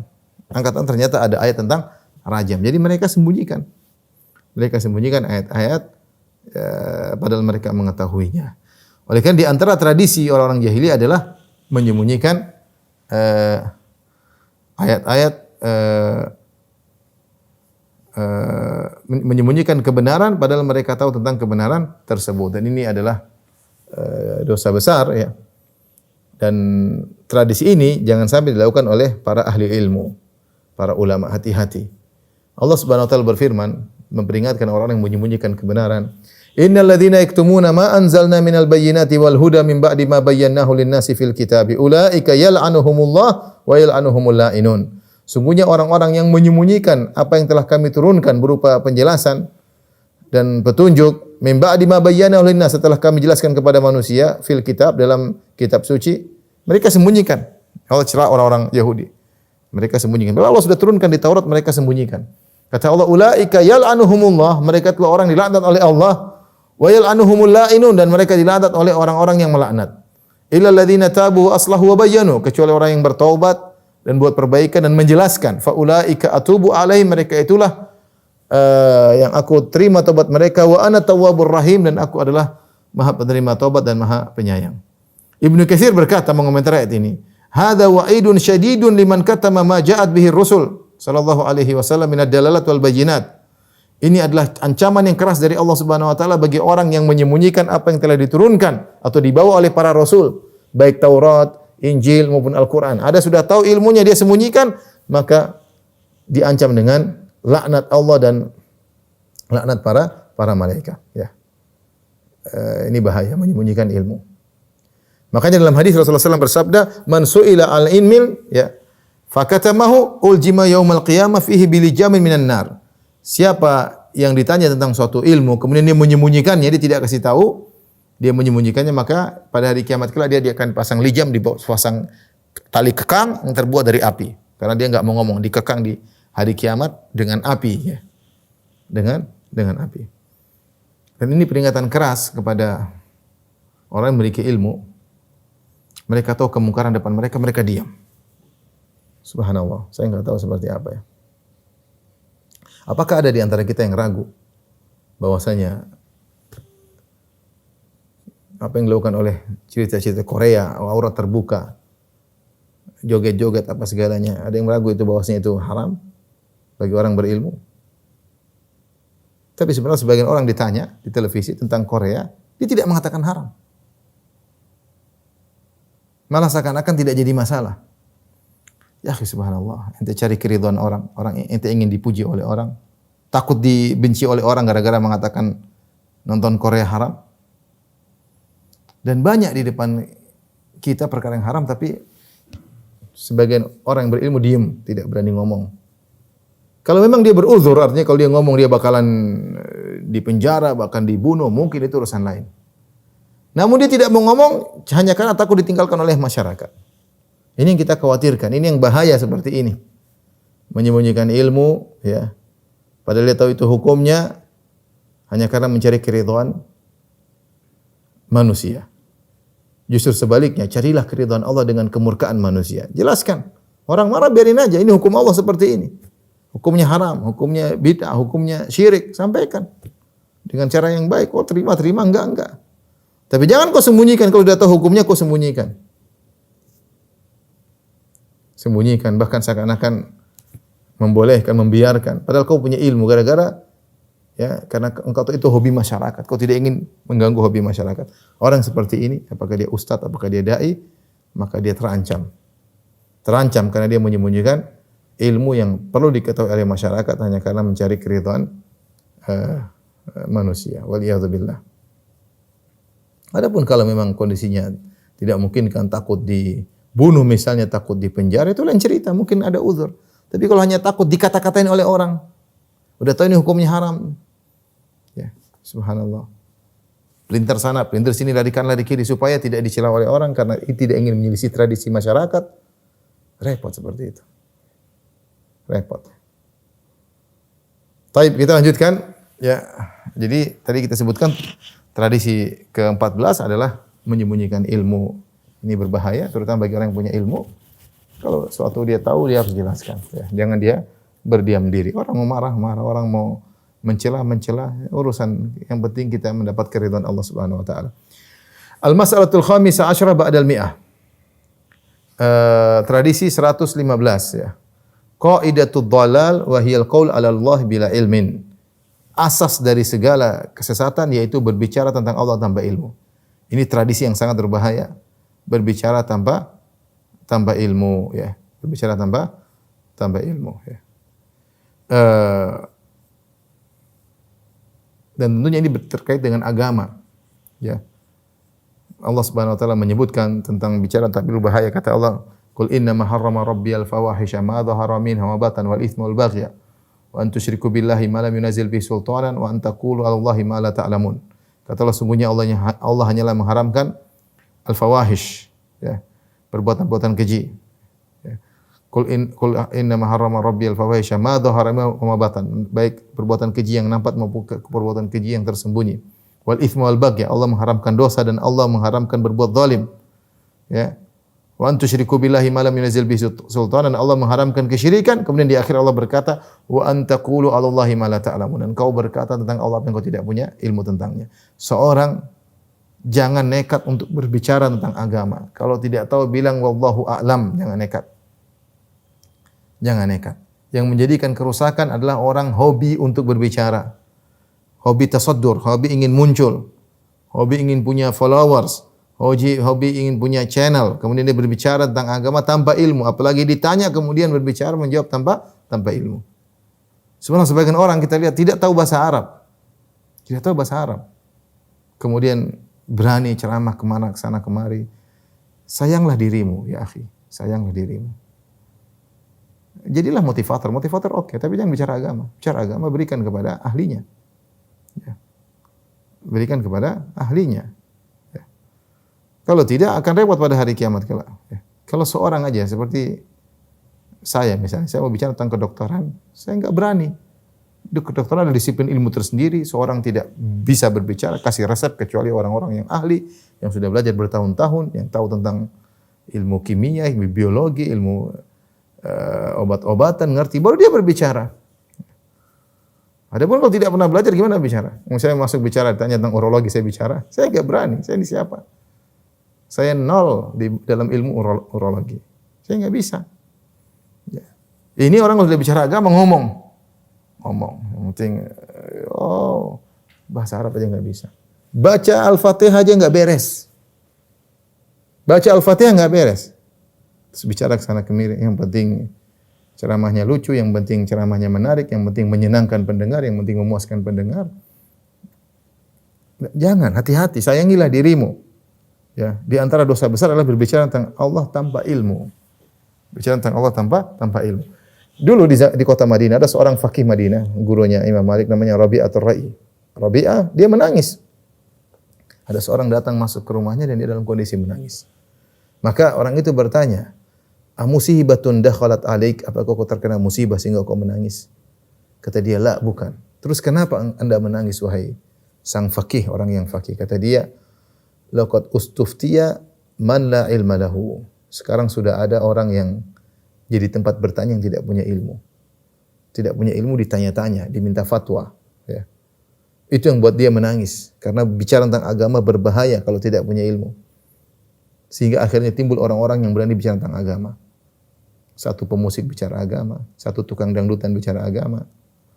Angkat tangan, ternyata ada ayat tentang rajam. Jadi mereka sembunyikan. Mereka sembunyikan ayat-ayat padahal mereka mengetahuinya. Oleh karena di antara tradisi orang-orang jahiliyah adalah menyembunyikan ayat-ayat menyembunyikan kebenaran padahal mereka tahu tentang kebenaran tersebut, dan ini adalah dosa besar ya. Dan tradisi ini jangan sampai dilakukan oleh para ahli ilmu, para ulama. Hati-hati. Allah Subhanahu wa taala berfirman memperingatkan orang yang menyembunyikan kebenaran. Innal ladzina yaktumuna ma anzalna minal bayyinati wal huda min ba'di ma bayyanahu lin-nasi fil kitabi ulaika yal'anuhumullah wa yal'anuhumul la'inun. Sungguhnya orang-orang yang menyembunyikan apa yang telah kami turunkan berupa penjelasan dan petunjuk min ba'di ma bayyanahu lin-nas, setelah kami jelaskan kepada manusia fil kitab, dalam kitab suci, mereka sembunyikan. Allah celah orang-orang Yahudi. Mereka sembunyikan. Bila Allah sudah turunkan di Taurat, mereka sembunyikan. Kata Allah, ulaika yal'anuhumullah, mereka itulah orang dilaknat oleh Allah, wa yal'anuhumul la'inun, dan mereka dilaknat oleh orang-orang yang melaknat. Illal ladzina tabu wa aslahu wa bayyanu, kecuali orang yang bertaubat dan buat perbaikan dan menjelaskan. Fa ulaika atubu alaihim, mereka itulah yang aku terima taubat mereka, wa ana tawwabur rahim, dan aku adalah Maha penerima taubat dan Maha penyayang. Ibnu Katsir berkata mengomentari ayat ini, hadza wa'idun syadidun liman katama ma ja'at bihi rusul sallallahu alaihi wasallam minad dalalat wal bayinat. Ini adalah ancaman yang keras dari Allah Subhanahu wa taala bagi orang yang menyembunyikan apa yang telah diturunkan atau dibawa oleh para rasul, baik Taurat, Injil maupun Al-Qur'an. Ada sudah tahu ilmunya dia sembunyikan, maka diancam dengan laknat Allah dan laknat para malaikat, ya. Ini bahaya menyembunyikan ilmu. Makanya dalam hadis Rasulullah SAW bersabda, "Man su'ila al-ilmil ya fakatamahu uljima yaumal qiyamah fihi bilijamin minan nar." Siapa yang ditanya tentang suatu ilmu kemudian dia menyembunyikannya, dia tidak kasih tahu, dia menyembunyikannya, maka pada hari kiamat kelak dia akan pasang lijam, pasang tali kekang yang terbuat dari api. Karena dia enggak mau ngomong, dikekang di hari kiamat dengan api, ya. Dengan api. Dan ini peringatan keras kepada orang yang memiliki ilmu. Mereka tahu kemungkaran depan mereka, mereka diam. Subhanallah, saya enggak tahu seperti apa, ya. Apakah ada di antara kita yang ragu bahwasanya apa yang dilakukan oleh cerita-cerita Korea, aurat terbuka, joget-joget apa segalanya, ada yang ragu itu bahwasanya itu haram bagi orang berilmu? Tapi sebenarnya sebagian orang ditanya di televisi tentang Korea, dia tidak mengatakan haram. Malah seakan-akan tidak jadi masalah. Ya subhanallah, ente cari keridhaan orang, ente ingin dipuji oleh orang, takut dibenci oleh orang gara-gara mengatakan nonton Korea haram. Dan banyak di depan kita perkara yang haram, tapi sebagian orang yang berilmu diam, tidak berani ngomong. Kalau memang dia beruzur, artinya kalau dia ngomong dia bakalan dipenjara, bahkan dibunuh, mungkin itu urusan lain. Namun dia tidak mau ngomong hanya karena takut ditinggalkan oleh masyarakat. Ini yang kita khawatirkan, ini yang bahaya seperti ini. Menyembunyikan ilmu, ya. Padahal dia tahu itu hukumnya hanya karena mencari keridhaan manusia. Justru sebaliknya, carilah keridhaan Allah dengan kemurkaan manusia. Jelaskan. Orang marah biarin aja, ini hukum Allah seperti ini. Hukumnya haram, hukumnya bid'ah, hukumnya syirik, sampaikan. Dengan cara yang baik, kau terima, enggak. Tapi jangan kau sembunyikan, kalau sudah tahu hukumnya kau sembunyikan. Sembunyikan, bahkan seakan-akan membolehkan, membiarkan. Padahal kau punya ilmu gara-gara ya karena engkau tahu itu hobi masyarakat. Kau tidak ingin mengganggu hobi masyarakat. Orang seperti ini, apakah dia ustadz, apakah dia dai, maka dia terancam. Terancam karena dia menyembunyikan ilmu yang perlu diketahui oleh masyarakat hanya karena mencari keridhaan manusia. Waliyadzubillah. Adapun kalau memang kondisinya tidak mungkin, kan takut dibunuh misalnya, takut dipenjara, itu lain cerita, mungkin ada uzur. Tapi kalau hanya takut dikata-katain oleh orang, udah tahu ini hukumnya haram, ya subhanallah. Pelintir sana, pelintir sini, lari kanan, lari kiri supaya tidak dicela oleh orang karena tidak ingin menyelisih tradisi masyarakat. Repot seperti itu. Repot. Baik, kita lanjutkan. Ya, jadi tadi kita sebutkan tradisi ke-14 adalah menyembunyikan ilmu. Ini berbahaya, terutama bagi orang yang punya ilmu. Kalau suatu dia tahu, dia harus jelaskan. Ya, jangan dia berdiam diri. Orang mau marah, orang mau mencela, urusan yang penting kita mendapat keridhaan Allah Subhanahu wa taala. Al-mas'alatul khamisah asyra ba'dal mi'ah. Tradisi 115 ya. Qaidatud dhalal wa hiyal qaul 'ala Allah bila ilmin. Asas dari segala kesesatan yaitu berbicara tentang Allah tanpa ilmu. Ini tradisi yang sangat berbahaya. Berbicara tanpa ilmu, ya. Berbicara tanpa ilmu, ya. Dan tentunya ini terkait dengan agama, ya. Allah Subhanahu wa taala menyebutkan tentang bicara tanpa ilmu bahaya, kata Allah, "Qul innama harrama rabbiyal fawahisha ma dhahara minha wa batan wal itsma wal baghya wa an tusyriku billahi ma lam yunzil bihi sultanan wa an taqulu 'ala Allahi ma la ta'lamun." Kata Allah, sungguhnya Allah hanyalah mengharamkan al-fawahish, ya, perbuatan-perbuatan keji. Ya. Qul innama harrama rabbiyal fawahisha ma dhahara minha wa batan, baik perbuatan keji yang nampak maupun perbuatan keji yang tersembunyi. Wal itsma wal baghya, Allah mengharamkan dosa dan Allah mengharamkan berbuat zalim. Ya. Wa an tusyriku billahi ma lam yunzil bihi sultanan, Allah mengharamkan kesyirikan. Kemudian di akhir Allah berkata, wa an taqulu 'ala Allahi ma la ta'lamun, dan kau berkata tentang Allah apa yang kau tidak punya ilmu tentangnya. Seorang jangan nekat untuk berbicara tentang agama. Kalau tidak tahu bilang wallahu a'lam, jangan nekat. Jangan nekat. Yang menjadikan kerusakan adalah orang hobi untuk berbicara. Hobi tasaddur, hobi ingin muncul. Hobi ingin punya followers. Hobi ingin punya channel. Kemudian dia berbicara tentang agama tanpa ilmu. Apalagi ditanya kemudian berbicara menjawab tanpa ilmu. Sebenarnya sebagian orang kita lihat tidak tahu bahasa Arab. Tidak tahu bahasa Arab. Kemudian berani ceramah kemana, ke sana kemari. Sayanglah dirimu, ya akhi. Sayanglah dirimu. Jadilah motivator. Motivator oke, tapi jangan bicara agama. Bicara agama berikan kepada ahlinya. Ya. Berikan kepada ahlinya. Ya. Kalau tidak akan repot pada hari kiamat kelak. Ya. Kalau seorang aja seperti saya misalnya, saya mau bicara tentang kedokteran, saya enggak berani. Kedokteran adalah disiplin ilmu tersendiri, seorang tidak bisa berbicara, kasih resep kecuali orang-orang yang ahli, yang sudah belajar bertahun-tahun, yang tahu tentang ilmu kimia, ilmu biologi, ilmu obat-obatan, ngerti, baru dia berbicara. Adapun kalau tidak pernah belajar, gimana bicara? Saya masuk bicara, ditanya tentang urologi, saya bicara, saya enggak berani, saya ini siapa? Saya nol di dalam ilmu urologi, saya enggak bisa. Ya. Ini orang kalau sudah bicara agama ngomong, yang penting bahasa Arab aja nggak bisa. Baca Al-Fatihah aja nggak beres. Baca Al-Fatihah nggak beres. Terus bicara ke sana kemari, yang penting ceramahnya lucu, yang penting ceramahnya menarik, yang penting menyenangkan pendengar, yang penting memuaskan pendengar. Jangan, hati-hati, sayangilah dirimu. Ya, di antara dosa besar adalah berbicara tentang Allah tanpa ilmu. Bicara tentang Allah tanpa ilmu. Dulu di kota Madinah ada seorang faqih Madinah, gurunya Imam Malik namanya Rabi'atul Ra'i. Rabi'ah dia menangis. Ada seorang datang masuk ke rumahnya dan dia dalam kondisi menangis. Maka orang itu bertanya, "Amusibatun dakhalat alaik? Apakah kau terkena musibah sehingga kau menangis?" Kata dia, "La, bukan." "Terus kenapa Anda menangis wahai sang faqih, orang yang faqih?" Kata dia, "Laqad ustuftiya man la ilma lahu." Sekarang sudah ada orang yang jadi tempat bertanya yang tidak punya ilmu. Tidak punya ilmu ditanya-tanya, diminta fatwa. Ya. Itu yang buat dia menangis. Karena bicara tentang agama berbahaya kalau tidak punya ilmu. Sehingga akhirnya timbul orang-orang yang berani bicara tentang agama. Satu pemusik bicara agama. Satu tukang dangdutan bicara agama.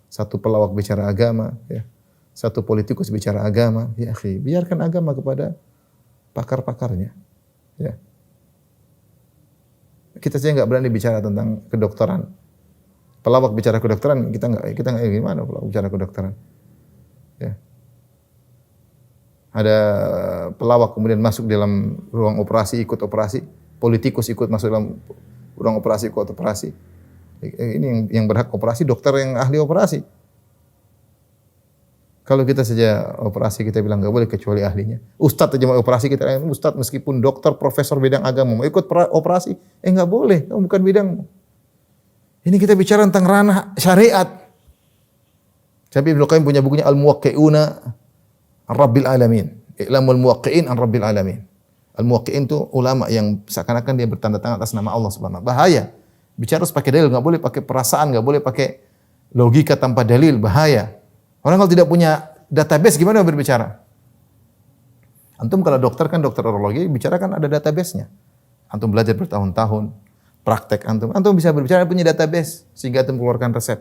Satu pelawak bicara agama. Ya. Satu politikus bicara agama. Ya akhi, biarkan agama kepada pakar-pakarnya. Ya. Kita saja enggak berani bicara tentang kedokteran. Pelawak bicara kedokteran, kita enggak gimana pelawak bicara kedokteran. Ya. Ada pelawak kemudian masuk dalam ruang operasi, ikut operasi, politikus ikut masuk dalam ruang operasi, ikut operasi. Ini yang berhak operasi dokter yang ahli operasi. Kalau kita saja operasi kita bilang enggak boleh kecuali ahlinya. Ustaz aja mau operasi kita bilang ustaz meskipun dokter profesor bidang agama mau ikut operasi, enggak boleh, kamu bukan bidangmu. Ini kita bicara tentang ranah syariat. Tapi Ibnu Qayyim punya bukunya Al-Muwaqqi'una Rabbil Alamin. I'lamul Muwaqqi'in an Rabbil Alamin. Al-Muwaqqi'in itu ulama yang seakan-akan dia bertanda tangan atas nama Allah Subhanahu wa taala. Bahaya. Bicara harus pakai dalil, enggak boleh pakai perasaan, enggak boleh pakai logika tanpa dalil, bahaya. Orang kalau tidak punya database gimana berbicara? Antum kalau dokter kan dokter urologi bicara kan ada database-nya. Antum belajar bertahun-tahun, praktek antum bisa berbicara punya database sehingga antum keluarkan resep.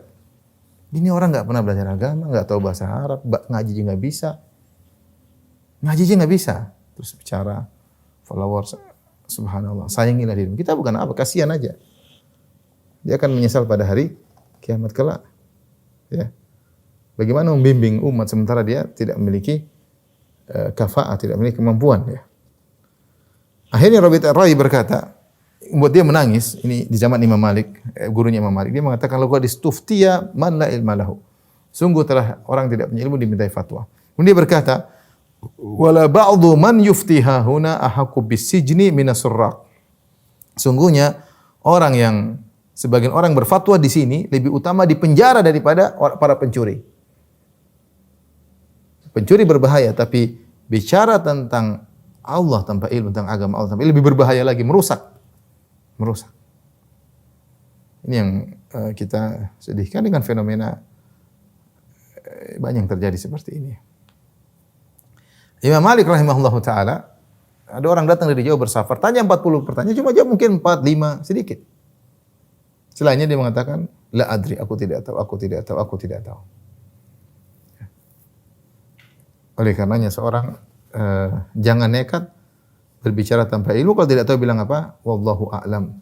Ini orang enggak pernah belajar agama, enggak tahu bahasa Arab, ngaji juga enggak bisa. Ngaji aja enggak bisa. Terus bicara followers, subhanallah, sayangilah dirimu. Kita bukan apa, kasihan aja. Dia akan menyesal pada hari kiamat kelak. Ya. Bagaimana membimbing umat sementara dia tidak memiliki kafa'ah, tidak memiliki kemampuan ya. Akhirnya Rabi'atul Ra'i berkata, buat dia menangis, ini di zaman Imam Malik, gurunya Imam Malik, dia mengatakan laqad istuftiya man la ilma lahu. Sungguh telah orang tidak punya ilmu dimintai fatwa. Kemudian dia berkata, wala ba'dhu man yuftiha huna ahaqqu bisijni minas surraq. Sungguhnya orang yang sebagian orang berfatwa di sini lebih utama di penjara daripada para pencuri. Pencuri berbahaya, tapi bicara tentang Allah tanpa ilmu, tentang agama Allah tanpa ilmu, lebih berbahaya lagi, merusak. Ini yang kita sedihkan dengan fenomena banyak yang terjadi seperti ini. Imam Malik rahimahullahu taala, ada orang datang dari jauh bersafar, tanya 40 pertanyaan, cuma jawab mungkin 4, 5, sedikit. Selainnya dia mengatakan, La adri, aku tidak tahu, aku tidak tahu, aku tidak tahu. Oleh karenanya seorang jangan nekat berbicara tanpa ilmu. Kalau tidak tahu bilang apa? Wallahu a'lam.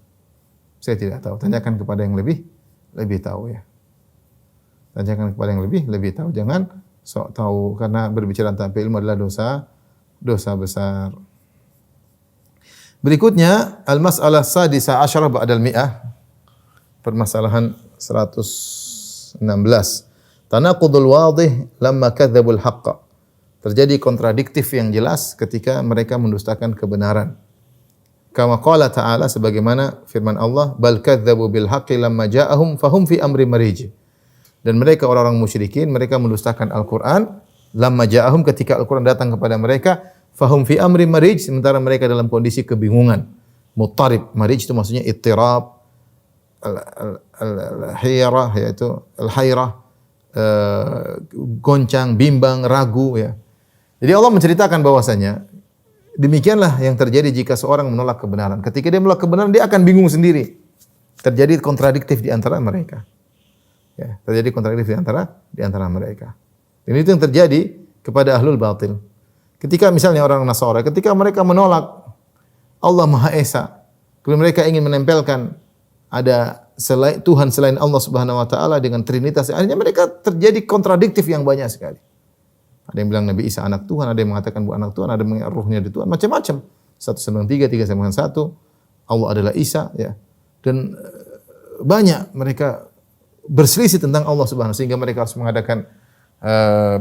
Saya tidak tahu. Tanyakan kepada yang lebih tahu ya. Tanyakan kepada yang lebih tahu. Jangan sok tahu, karena berbicara tanpa ilmu adalah dosa besar. Berikutnya al-mas'alah sadisa asyarah ba'dal mi'ah. Permasalahan 116. Tanaqudul wadih lamma kadzdzabul haqqa. Terjadi kontradiktif yang jelas ketika mereka mendustakan kebenaran. Kama qala ta'ala, sebagaimana firman Allah, bal kadzdzabu bil haqqi lamma ja'ahum fahum fi amri marij. Dan mereka orang-orang musyrikin, mereka mendustakan Al-Qur'an lamma ja'ahum, ketika Al-Qur'an datang kepada mereka, fahum fi amri marij, sementara mereka dalam kondisi kebingungan. Muttarib, marij itu maksudnya ittirab, al-hayrah, yaitu al-hayrah, goncang, bimbang, ragu ya. Jadi Allah menceritakan bahwasanya demikianlah yang terjadi jika seorang menolak kebenaran. Ketika dia menolak kebenaran, dia akan bingung sendiri. Terjadi kontradiktif di antara mereka. Ya, terjadi kontradiktif di antara mereka. Dan itu yang terjadi kepada ahlul batil. Ketika misalnya orang Nasara, ketika mereka menolak Allah Maha Esa, kemudian mereka ingin menempelkan ada Tuhan selain Allah Subhanahu wa taala dengan trinitas, akhirnya mereka terjadi kontradiktif yang banyak sekali. Ada yang bilang Nabi Isa anak Tuhan, ada yang mengatakan bukan anak Tuhan, ada yang mengatakan ruhnya di Tuhan, macam-macam. Satu sambung tiga, tiga sambung satu. Allah adalah Isa, ya. Dan banyak mereka berselisih tentang Allah Subhanahu wa taala, sehingga mereka harus mengadakan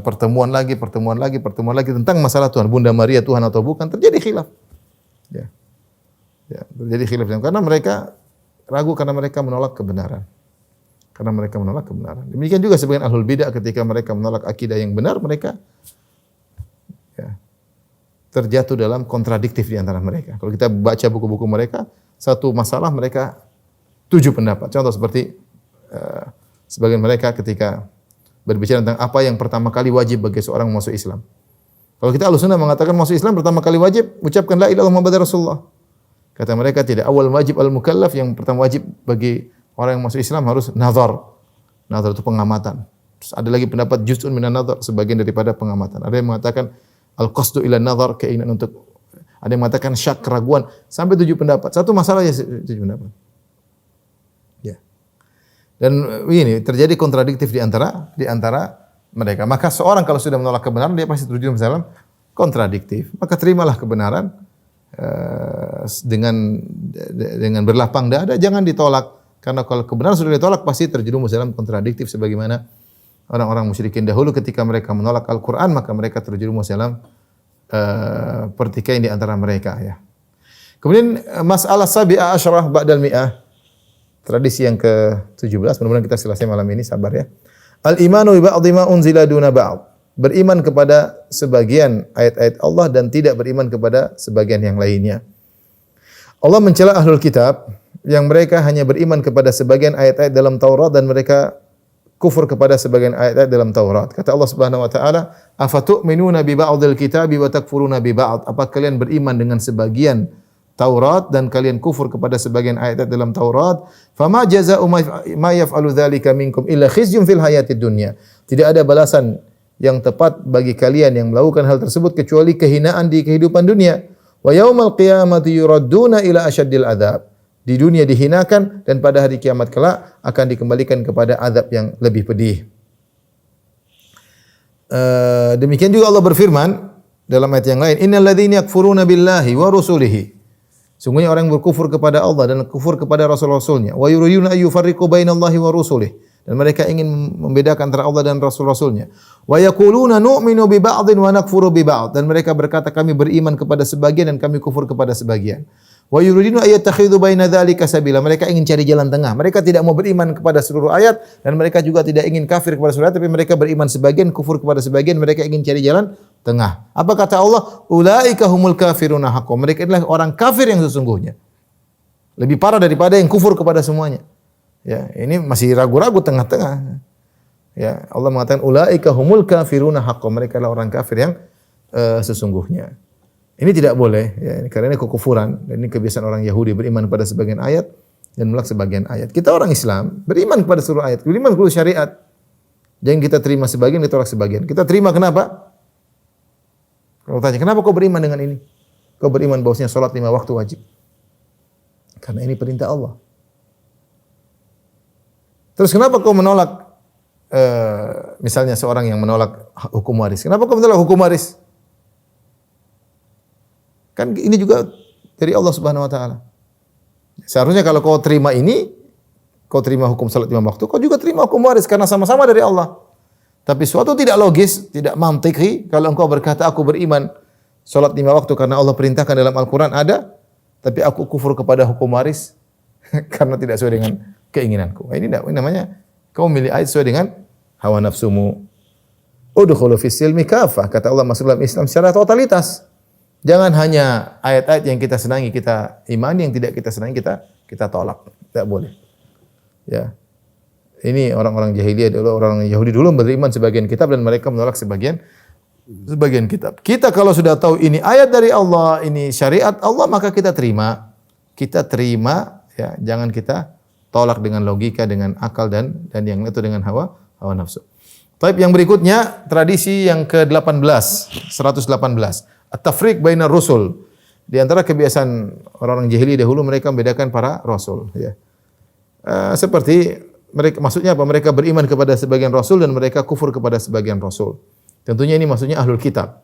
pertemuan lagi tentang masalah Tuhan. Bunda Maria Tuhan atau bukan, terjadi khilaf. Ya. Ya, terjadi khilaf karena mereka ragu, karena mereka menolak kebenaran. Demikian juga sebagian ahlul bidah, ketika mereka menolak akidah yang benar, mereka ya, terjatuh dalam kontradiktif di antara mereka. Kalau kita baca buku-buku mereka, satu masalah mereka 7 pendapat. Contoh seperti sebagian mereka ketika berbicara tentang apa yang pertama kali wajib bagi seorang masuk Islam. Kalau kita Ahlussunnah mengatakan masuk Islam pertama kali wajib ucapkan la ilaha illallah Muhammadar Rasulullah. Kata mereka tidak. Awal wajib al-mukallaf, yang pertama wajib bagi orang yang masuk Islam harus nazar. Nazar itu pengamatan. Terus ada lagi pendapat juz'un minan nazar, sebagian daripada pengamatan. Ada yang mengatakan al-qasdu ila nazar, keinginan untuk. Ada yang mengatakan syak, keraguan, sampai 7 pendapat. Satu masalah ya 7 pendapat. Ya. Dan ini terjadi kontradiktif di antara mereka. Maka seorang kalau sudah menolak kebenaran, dia pasti terjun dalam kontradiktif. Maka terimalah kebenaran dengan berlapang dada, jangan ditolak. Karena kalau kebenaran sudah ditolak, pasti terjerumus dalam kontradiktif, sebagaimana orang-orang musyrikin dahulu ketika mereka menolak Al-Quran, maka mereka terjerumus dalam pertikaian di antara mereka. Ya. Kemudian masalah sabi'ah asyarah ba'dal mi'ah, tradisi yang ke-17, mudah-mudahan kita selesai malam ini, sabar ya. Al-imanu bi ba'dhi ma unzila duna ba'd. Beriman kepada sebagian ayat-ayat Allah dan tidak beriman kepada sebagian yang lainnya. Allah mencela ahlul kitab yang mereka hanya beriman kepada sebagian ayat-ayat dalam Taurat dan mereka kufur kepada sebagian ayat-ayat dalam Taurat. Kata Allah Subhanahu wa taala, "Afatu'minuna bi ba'dil kitabi wa takfuruna bi ba'd?" Apa kalian beriman dengan sebagian Taurat dan kalian kufur kepada sebagian ayat-ayat dalam Taurat? Fama jazaa'u ma yaf'alu dzalika minkum illa khizyun fil hayatid dunya. Tidak ada balasan yang tepat bagi kalian yang melakukan hal tersebut kecuali kehinaan di kehidupan dunia. Wa yaumal qiyamati yuradduna ila asyaddil adzab. Di dunia dihinakan dan pada hari kiamat kelak akan dikembalikan kepada azab yang lebih pedih. Demikian juga Allah berfirman dalam ayat yang lain, "Innal ladzina yakfuruna billahi wa rusulihi." Sungguhnya orang yang berkufur kepada Allah dan kufur kepada rasul-rasulnya, wa yuriduna ayyufarriqu bainallahi wa rusulihi, dan mereka ingin membedakan antara Allah dan rasul-rasulnya. Wa yaquluna nu'minu bi ba'dhin wa nakfuru bi ba'd, dan mereka berkata kami beriman kepada sebagian dan kami kufur kepada sebagian. Wa yuriduna ayattakhidhu baina dzalika sabila, mereka ingin cari jalan tengah. Mereka tidak mau beriman kepada seluruh ayat dan mereka juga tidak ingin kafir kepada seluruh ayat, tapi mereka beriman sebagian, kufur kepada sebagian, mereka ingin cari jalan tengah. Apa kata Allah? Ulaika humul kafiruna haqqan. Mereka adalah orang kafir yang sesungguhnya. Lebih parah daripada yang kufur kepada semuanya. Ya, ini masih ragu-ragu tengah-tengah. Ya, Allah mengatakan ulaika humul kafiruna haqqan. Mereka adalah orang kafir yang sesungguhnya. Ini tidak boleh, ya, karena ini kekufuran dan ini kebiasaan orang Yahudi beriman pada sebagian ayat dan menolak sebagian ayat. Kita orang Islam beriman kepada seluruh ayat, beriman kepada syariat. Jangan kita terima sebagian, kita tolak sebagian. Kita terima kenapa? Kalau tanya, kenapa kau beriman dengan ini? Kau beriman bahwasanya salat 5 waktu wajib. Karena ini perintah Allah. Terus kenapa kau menolak misalnya seorang yang menolak hukum waris? Kenapa kau menolak hukum waris? Kan ini juga dari Allah Subhanahu wa taala. Seharusnya kalau kau terima ini, kau terima hukum salat 5 waktu, kau juga terima hukum waris karena sama-sama dari Allah. Tapi suatu tidak logis, tidak mantiki kalau engkau berkata aku beriman salat 5 waktu karena Allah perintahkan dalam Al-Qur'an ada, tapi aku kufur kepada hukum waris karena tidak sesuai dengan keinginanku. Ini tidak, ini namanya kau milih ayat sesuai dengan hawa nafsumu. Udkhulu fis silmi kafah, kata Allah, masuk dalam Islam secara totalitas. Jangan hanya ayat-ayat yang kita senangi kita imani, yang tidak kita senangi kita tolak. Tidak boleh. Ya. Ini orang-orang jahiliyah dulu, orang Yahudi dulu beriman sebagian kitab dan mereka menolak sebagian kitab. Kita kalau sudah tahu ini ayat dari Allah, ini syariat Allah, maka kita terima. Kita terima, ya, jangan kita tolak dengan logika, dengan akal dan yang itu dengan hawa nafsu. Taib yang berikutnya, tradisi yang ke-18, 118. At-tafriq bainar rusul. Di antara kebiasaan orang-orang jahili dahulu, mereka membedakan para rasul, ya. Seperti mereka, maksudnya apa? Mereka beriman kepada sebagian rasul dan mereka kufur kepada sebagian rasul. Tentunya ini maksudnya ahlul kitab.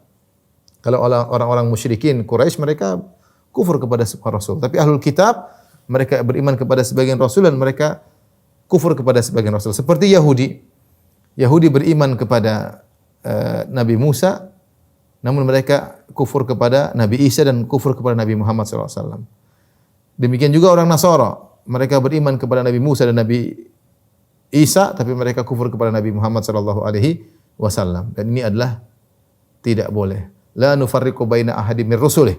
Kalau orang-orang musyrikin Quraisy, mereka kufur kepada sebagian rasul. Tapi ahlul kitab, mereka beriman kepada sebagian rasul dan mereka kufur kepada sebagian rasul. Seperti Yahudi. Yahudi beriman kepada Nabi Musa, namun mereka kufur kepada Nabi Isa dan kufur kepada Nabi Muhammad SAW. Demikian juga orang Nasara, mereka beriman kepada Nabi Musa dan Nabi Isa, tapi mereka kufur kepada Nabi Muhammad SAW. Dan ini adalah tidak boleh. La nufarriqu baina ahadin min rusulih.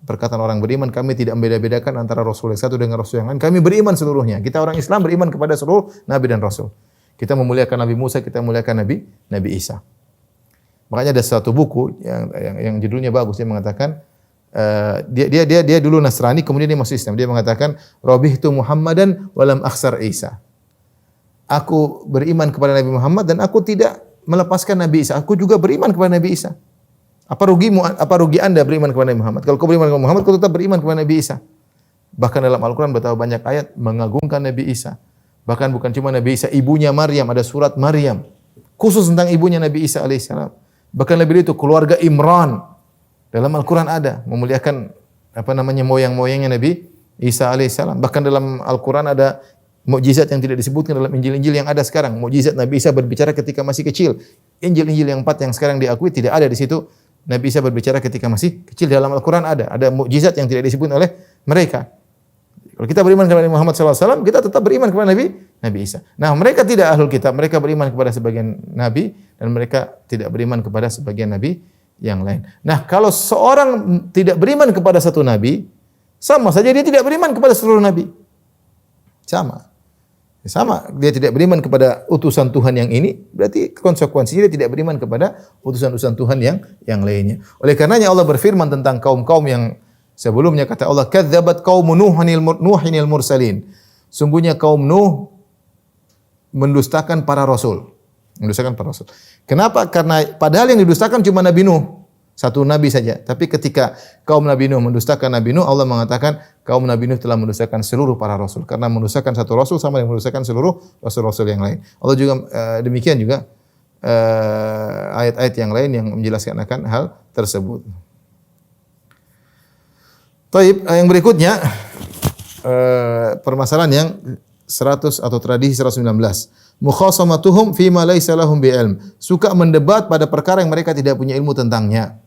Perkataan orang beriman, kami tidak membeda-bedakan antara Rasul yang satu dengan Rasul yang lain. Kami beriman seluruhnya. Kita orang Islam beriman kepada seluruh Nabi dan Rasul. Kita memuliakan Nabi Musa, kita memuliakan Nabi Isa. Makanya ada satu buku yang judulnya bagus, dia mengatakan dia dulu Nasrani kemudian dia masuk Islam. Dia mengatakan Rabihtu Muhammadan walam akhsar Isa. Aku beriman kepada Nabi Muhammad dan aku tidak melepaskan Nabi Isa. Aku juga beriman kepada Nabi Isa. Apa rugi Anda beriman kepada Nabi Muhammad? Kalau kau beriman kepada Muhammad, kau tetap beriman kepada Nabi Isa. Bahkan dalam Al-Qur'an betapa banyak ayat mengagungkan Nabi Isa. Bahkan bukan cuma Nabi Isa, ibunya Maryam, ada surat Maryam khusus tentang ibunya Nabi Isa alaihissalam. Bahkan lebih dari itu keluarga Imran dalam Al-Qur'an ada memuliakan moyang-moyangnya Nabi Isa alaihissalam. Bahkan dalam Al-Qur'an ada mukjizat yang tidak disebutkan dalam Injil-Injil yang ada sekarang. Mukjizat Nabi Isa berbicara ketika masih kecil. Injil-Injil yang 4 yang sekarang diakui tidak ada di situ. Nabi Isa berbicara ketika masih kecil. Dalam Al-Qur'an ada mukjizat yang tidak disebut oleh mereka. Kalau kita beriman kepada Nabi Muhammad SAW, kita tetap beriman kepada Nabi Isa. Nah, mereka tidak ahlul kitab, mereka beriman kepada sebagian nabi dan mereka tidak beriman kepada sebagian nabi yang lain. Nah, kalau seorang tidak beriman kepada satu nabi, sama saja dia tidak beriman kepada seluruh nabi. Sama, dia tidak beriman kepada utusan Tuhan yang ini, berarti konsekuensinya dia tidak beriman kepada utusan-utusan Tuhan yang lainnya. Oleh karenanya Allah berfirman tentang kaum-kaum yang sebelumnya, kata Allah, kadzabat qaum Nuhinil mursalin. Sungguhnya kaum Nuh mendustakan para rasul. Kenapa? Karena padahal yang didustakan cuma Nabi Nuh, satu nabi saja. Tapi ketika kaum Nabi Nuh mendustakan Nabi Nuh, Allah mengatakan kaum Nabi Nuh telah mendustakan seluruh para rasul. Karena mendustakan satu rasul sama dengan mendustakan seluruh rasul-rasul yang lain. Allah juga demikian juga ayat-ayat yang lain yang menjelaskan akan hal tersebut. Taib, yang berikutnya permasalahan yang 100 atau tradisi 119. Mukhasamatuhum fima laisa lahum bi'ilm. Suka mendebat pada perkara yang mereka tidak punya ilmu tentangnya.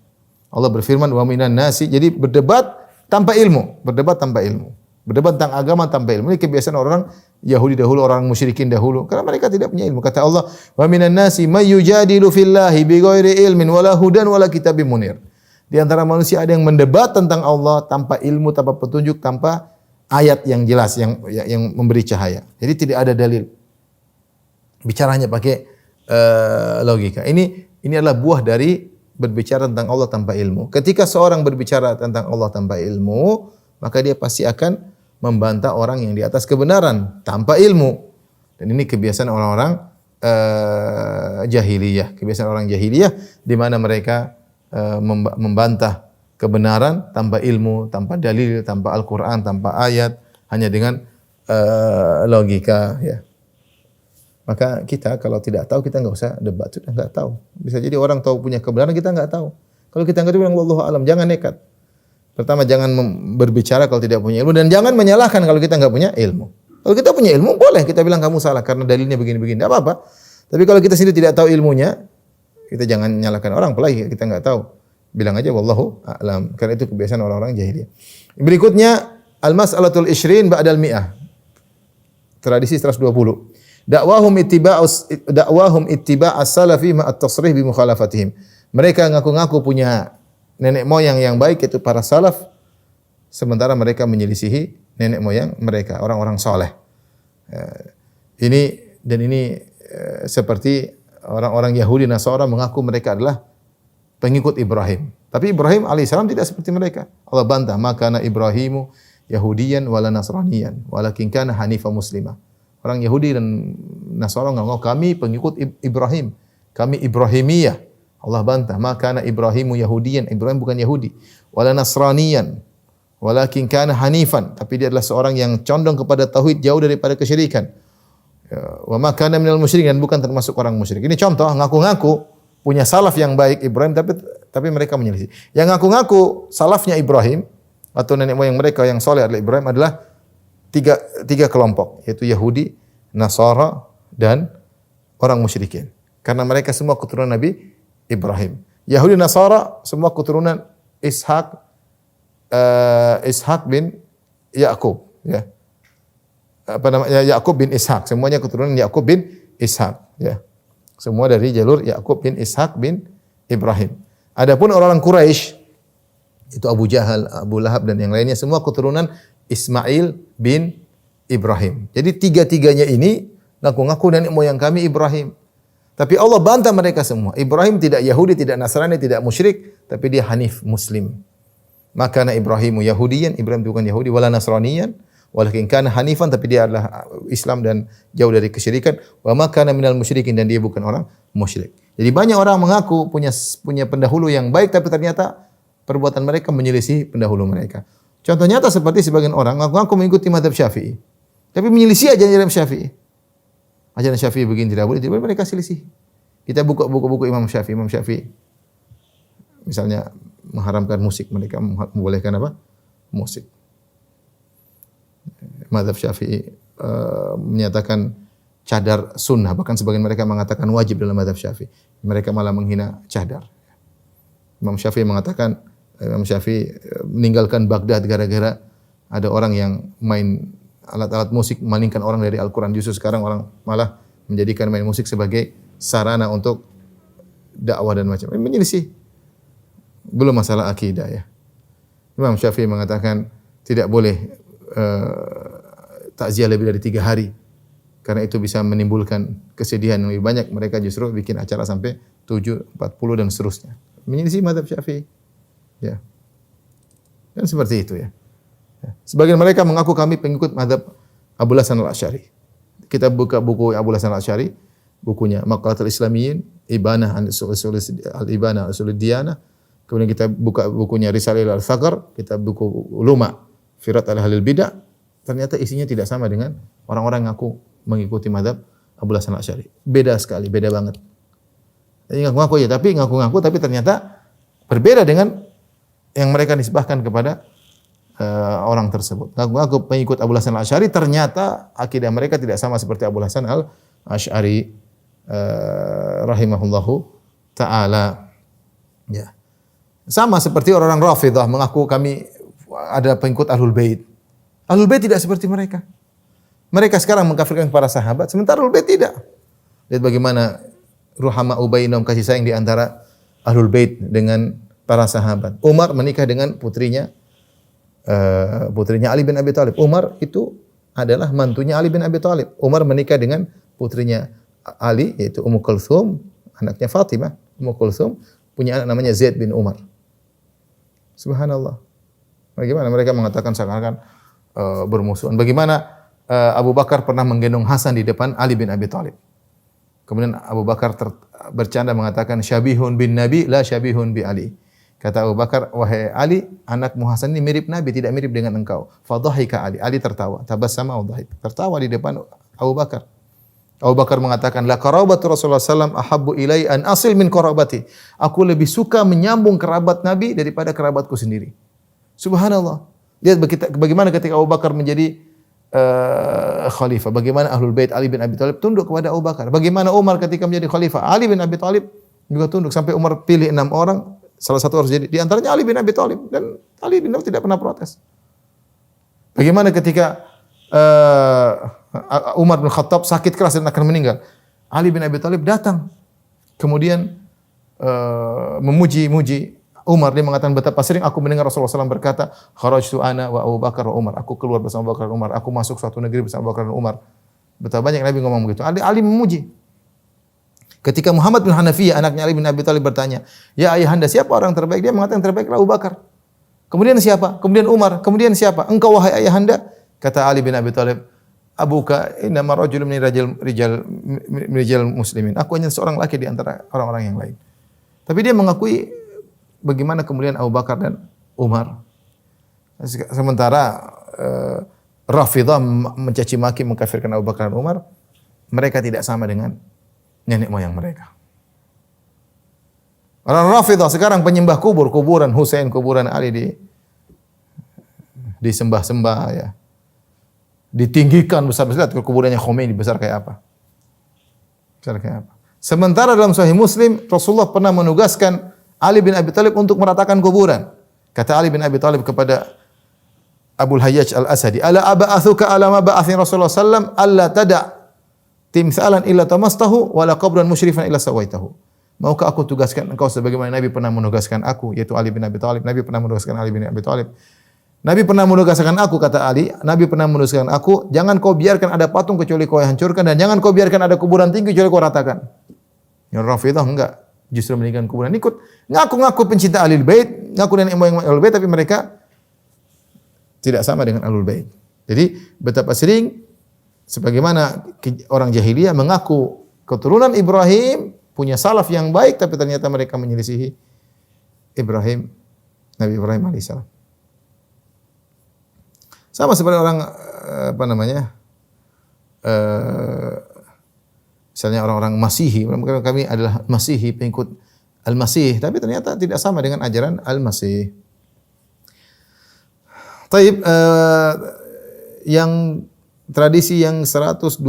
Allah berfirman wa minan nasi. Jadi berdebat tanpa ilmu, berdebat tentang agama tanpa ilmu. Ini kebiasaan orang Yahudi dahulu, orang musyrikin dahulu, karena mereka tidak punya ilmu. Kata Allah, wa minan nasi may yujadilu fillahi bighairi ilmin wala hudan wala kitabim munir. Di antara manusia ada yang mendebat tentang Allah tanpa ilmu, tanpa petunjuk, tanpa ayat yang jelas yang memberi cahaya. Jadi tidak ada dalil. Bicaranya pakai logika. Ini adalah buah dari berbicara tentang Allah tanpa ilmu. Ketika seorang berbicara tentang Allah tanpa ilmu, maka dia pasti akan membantah orang yang di atas kebenaran tanpa ilmu. Dan ini kebiasaan orang-orang jahiliyah, kebiasaan orang jahiliyah di mana mereka membantah kebenaran tanpa ilmu, tanpa dalil, tanpa Al-Qur'an, tanpa ayat, hanya dengan logika ya. Maka kita kalau tidak tahu kita enggak usah debat, sudah enggak tahu. Bisa jadi orang tahu punya kebenaran kita enggak tahu. Kalau kita enggak tahu bilang wallahu alam, jangan nekat. Pertama jangan berbicara kalau tidak punya ilmu dan jangan menyalahkan kalau kita enggak punya ilmu. Kalau kita punya ilmu boleh kita bilang kamu salah karena dalilnya begini-begini, enggak apa-apa. Tapi kalau kita sendiri tidak tahu ilmunya, kita jangan menyalahkan orang apalagi kita enggak tahu. Bilang aja wallahu a'lam. Karena itu kebiasaan orang-orang jahiliyah. Berikutnya al-mas'alatul 20 ba'dal mi'ah. Tradisi 120. Dakwahum ittiba'as salafi ma'at tasrih bi mukhalafatihim. Mereka ngaku-ngaku punya nenek moyang yang baik itu para salaf sementara mereka menyelisihi nenek moyang mereka, orang-orang saleh. Ini seperti orang-orang Yahudi Nasara mengaku mereka adalah pengikut Ibrahim. Tapi Ibrahim alaihissalam tidak seperti mereka. Allah bantah, "Maka Ibrahimu Yahudiyan wala Nasraniyan, walakin kana Hanifah Muslimah." Orang Yahudi dan Nasara mengaku kami pengikut Ibrahim. Kami Ibrahimiyah. Allah bantah, "Maka Ibrahimu Yahudiyan." Ibrahim bukan Yahudi. Wala Nasraniyan, walakin kana Hanifan. Tapi dia adalah seorang yang condong kepada tauhid, jauh daripada kesyirikan. Wa ma kana minal musyrikin, dan bukan termasuk orang musyrik. Ini contoh ngaku-ngaku punya salaf yang baik Ibrahim tapi mereka menyelisih. Yang ngaku-ngaku salafnya Ibrahim atau nenek moyang mereka yang soleh adalah Ibrahim adalah tiga kelompok, yaitu Yahudi, Nasara dan orang musyrikin. Karena mereka semua keturunan Nabi Ibrahim. Yahudi, Nasara semua keturunan Ishak bin Yakub, ya. Apa namanya? Yakub bin Ishak, semuanya keturunan Yakub bin Ishak, ya. Semua dari jalur Yakub bin Ishak bin Ibrahim. Adapun orang-orang Quraisy itu Abu Jahal, Abu Lahab dan yang lainnya semua keturunan Ismail bin Ibrahim. Jadi tiga-tiganya ini ngaku-ngaku nenek moyang kami Ibrahim. Tapi Allah bantah mereka semua. Ibrahim tidak Yahudi, tidak Nasrani, tidak musyrik, tapi dia Hanif Muslim. Maka Ibrahimu Yahudiyan, Ibrahim bukan Yahudi, wala Nasraniyan, walakin kana hanifan, tapi dia adalah Islam dan jauh dari kesyirikan. Wa ma kana minal musyrikin, dan dia bukan orang musyrik. Jadi banyak orang mengaku punya pendahulu yang baik, tapi ternyata perbuatan mereka menyelisih pendahulu mereka. Contoh nyata seperti sebagian orang ngaku mengikuti mazhab Syafi'i, tapi menyelisih ajaran Syafi'i. Ajaran Syafi'i begini tidak boleh mereka selisih. Kita buka buku-buku Imam Syafi'i. Misalnya mengharamkan musik, mereka membolehkan apa? Musik. Mazhab Syafi'i menyatakan cadar sunnah, bahkan sebagian mereka mengatakan wajib dalam mazhab Syafi'i. Mereka malah menghina cadar. Imam Syafi'i meninggalkan Baghdad gara-gara ada orang yang main alat-alat musik, memalingkan orang dari Al-Quran. Justru sekarang orang malah menjadikan main musik sebagai sarana untuk dakwah dan macam. Menyelisih. Belum masalah akidah ya. Imam Syafi'i mengatakan tidak boleh takziah lebih dari 3 hari. Karena itu bisa menimbulkan kesedihan yang lebih banyak. Mereka justru bikin acara sampai 7, 40 dan seterusnya. Menyelisih mazhab Syafi'i. Ya. Dan seperti itu ya. Sebagian mereka mengaku kami pengikut mazhab Abul Hasan Al-Asy'ari. Kita buka buku Abul Hasan Al-Asy'ari, bukunya Maqalatul Islamiyyin, Ibanah Al-Ibanah Usulud Diyanah. Kemudian kita buka bukunya Risalah Al-Thaqar, kita buku Uluma Firat Al-Halil Bidah. Ternyata isinya tidak sama dengan orang-orang yang ngaku mengikuti mazhab Abul Hasan Al-Asy'ari. Beda sekali, beda banget. Jadi ngaku-ngaku ya, tapi ngaku-ngaku tapi ternyata berbeda dengan yang mereka nisbahkan kepada orang tersebut. Ngaku-ngaku pengikut Abul Hasan Al-Asy'ari, ternyata akidah mereka tidak sama seperti Abul Hasan Al-Asy'ari rahimahullahu taala. Ya. Sama seperti orang-orang Rafidhah mengaku kami ada pengikut Ahlul Bait. Ahlul Bait tidak seperti mereka. Mereka sekarang mengkafirkan para sahabat, sementara Ahlul Bait tidak. Lihat bagaimana ruhama bainahum, kasih sayang di antara Ahlul Bait dengan para sahabat. Umar menikah dengan putrinya Ali bin Abi Thalib. Umar itu adalah mantunya Ali bin Abi Thalib. Umar menikah dengan putrinya Ali, yaitu Ummu Kulthum, anaknya Fatimah. Ummu Kulthum punya anak namanya Zaid bin Umar. Subhanallah. Bagaimana mereka mengatakan seakan-akan bermusuhan. Bagaimana Abu Bakar pernah menggendong Hasan di depan Ali bin Abi Thalib. Kemudian Abu Bakar bercanda mengatakan syabihun bin Nabi la syabihun bi Ali. Kata Abu Bakar, wahai Ali, anakmu Hasan ini mirip Nabi, tidak mirip dengan engkau. Fadhahika Ali. Ali tertawa. Tabassama wa dhahik. Tertawa di depan Abu Bakar. Abu Bakar mengatakan, la qarabatu Rasulullah sallam ahabbu ilai an asil min qarabati. Aku lebih suka menyambung kerabat Nabi daripada kerabatku sendiri. Subhanallah. Lihat bagaimana ketika Abu Bakar menjadi khalifah. Bagaimana Ahlul Bait Ali bin Abi Thalib tunduk kepada Abu Bakar. Bagaimana Umar ketika menjadi khalifah. Ali bin Abi Thalib juga tunduk. Sampai Umar pilih 6 orang. Salah satu harus jadi. Di antaranya Ali bin Abi Thalib. Dan Ali bin Abi Thalib tidak pernah protes. Bagaimana ketika Umar bin Khattab sakit keras dan akan meninggal. Ali bin Abi Thalib datang. Kemudian memuji-muji Umar. Dia mengatakan betapa sering aku mendengar Rasulullah SAW berkata, kharajtu ana wa Abu Bakar wa Umar. Aku keluar bersama Abu Bakar dan Umar. Aku masuk suatu negeri bersama Abu Bakar dan Umar. Betapa banyak Nabi ngomong begitu. Ali memuji. Ketika Muhammad bin Hanafiyah, anaknya Ali bin Abi Thalib bertanya, ya ayahanda, siapa orang terbaik? Dia mengatakan terbaik Abu Bakar. Kemudian siapa? Kemudian Umar. Kemudian siapa? Engkau wahai ayahanda? Kata Ali bin Abi Thalib, abuka innama rajulun min rijal muslimin. Aku hanya seorang laki di antara orang-orang yang lain. Tapi dia mengakui bagaimana kemudian Abu Bakar dan Umar. Sementara Rafidhah mencaci maki mengkafirkan Abu Bakar dan Umar, mereka tidak sama dengan nenek moyang mereka. Orang Rafidhah sekarang penyembah kuburan Husain, kuburan Ali disembah-sembah ya. Ditinggikan besar-besar, kuburannya Khomeini besar kayak apa? Besar kayak apa? Sementara dalam Sahih Muslim Rasulullah pernah menugaskan Ali bin Abi Thalib untuk meratakan kuburan. Kata Ali bin Abi Thalib kepada Abul Hayyaj Al-Asadi, "Ala aba'athuka ala ma ba'athni Rasulullah sallam alla tada' timthalan illa tamastahu wa la qabran musyrifan illa sawaitahu." Maukah aku tugaskan engkau sebagaimana Nabi pernah menugaskan aku, yaitu Ali bin Abi Thalib. Nabi pernah menugaskan Ali bin Abi Thalib. Nabi pernah menugaskan aku, kata Ali, Nabi pernah menugaskan aku, jangan kau biarkan ada patung kecuali kau hancurkan, dan jangan kau biarkan ada kuburan tinggi kecuali kau ratakan. Yang Rafidhah enggak, justru meninggalkan kuburan. Ikut ngaku-ngaku pencinta Ahlul Bait, ngaku nenek moyang Ahlul Bait, tapi mereka tidak sama dengan Ahlul Bait. Jadi betapa sering sebagaimana orang jahiliyah mengaku keturunan Ibrahim, punya salaf yang baik, tapi ternyata mereka menyelisihi Ibrahim, Nabi Ibrahim alaihissalam. Sama seperti orang misalnya orang-orang Masihi, kami adalah Masihi, pengikut Al-Masih, tapi ternyata tidak sama dengan ajaran Al-Masih. Taib, yang tradisi yang 121,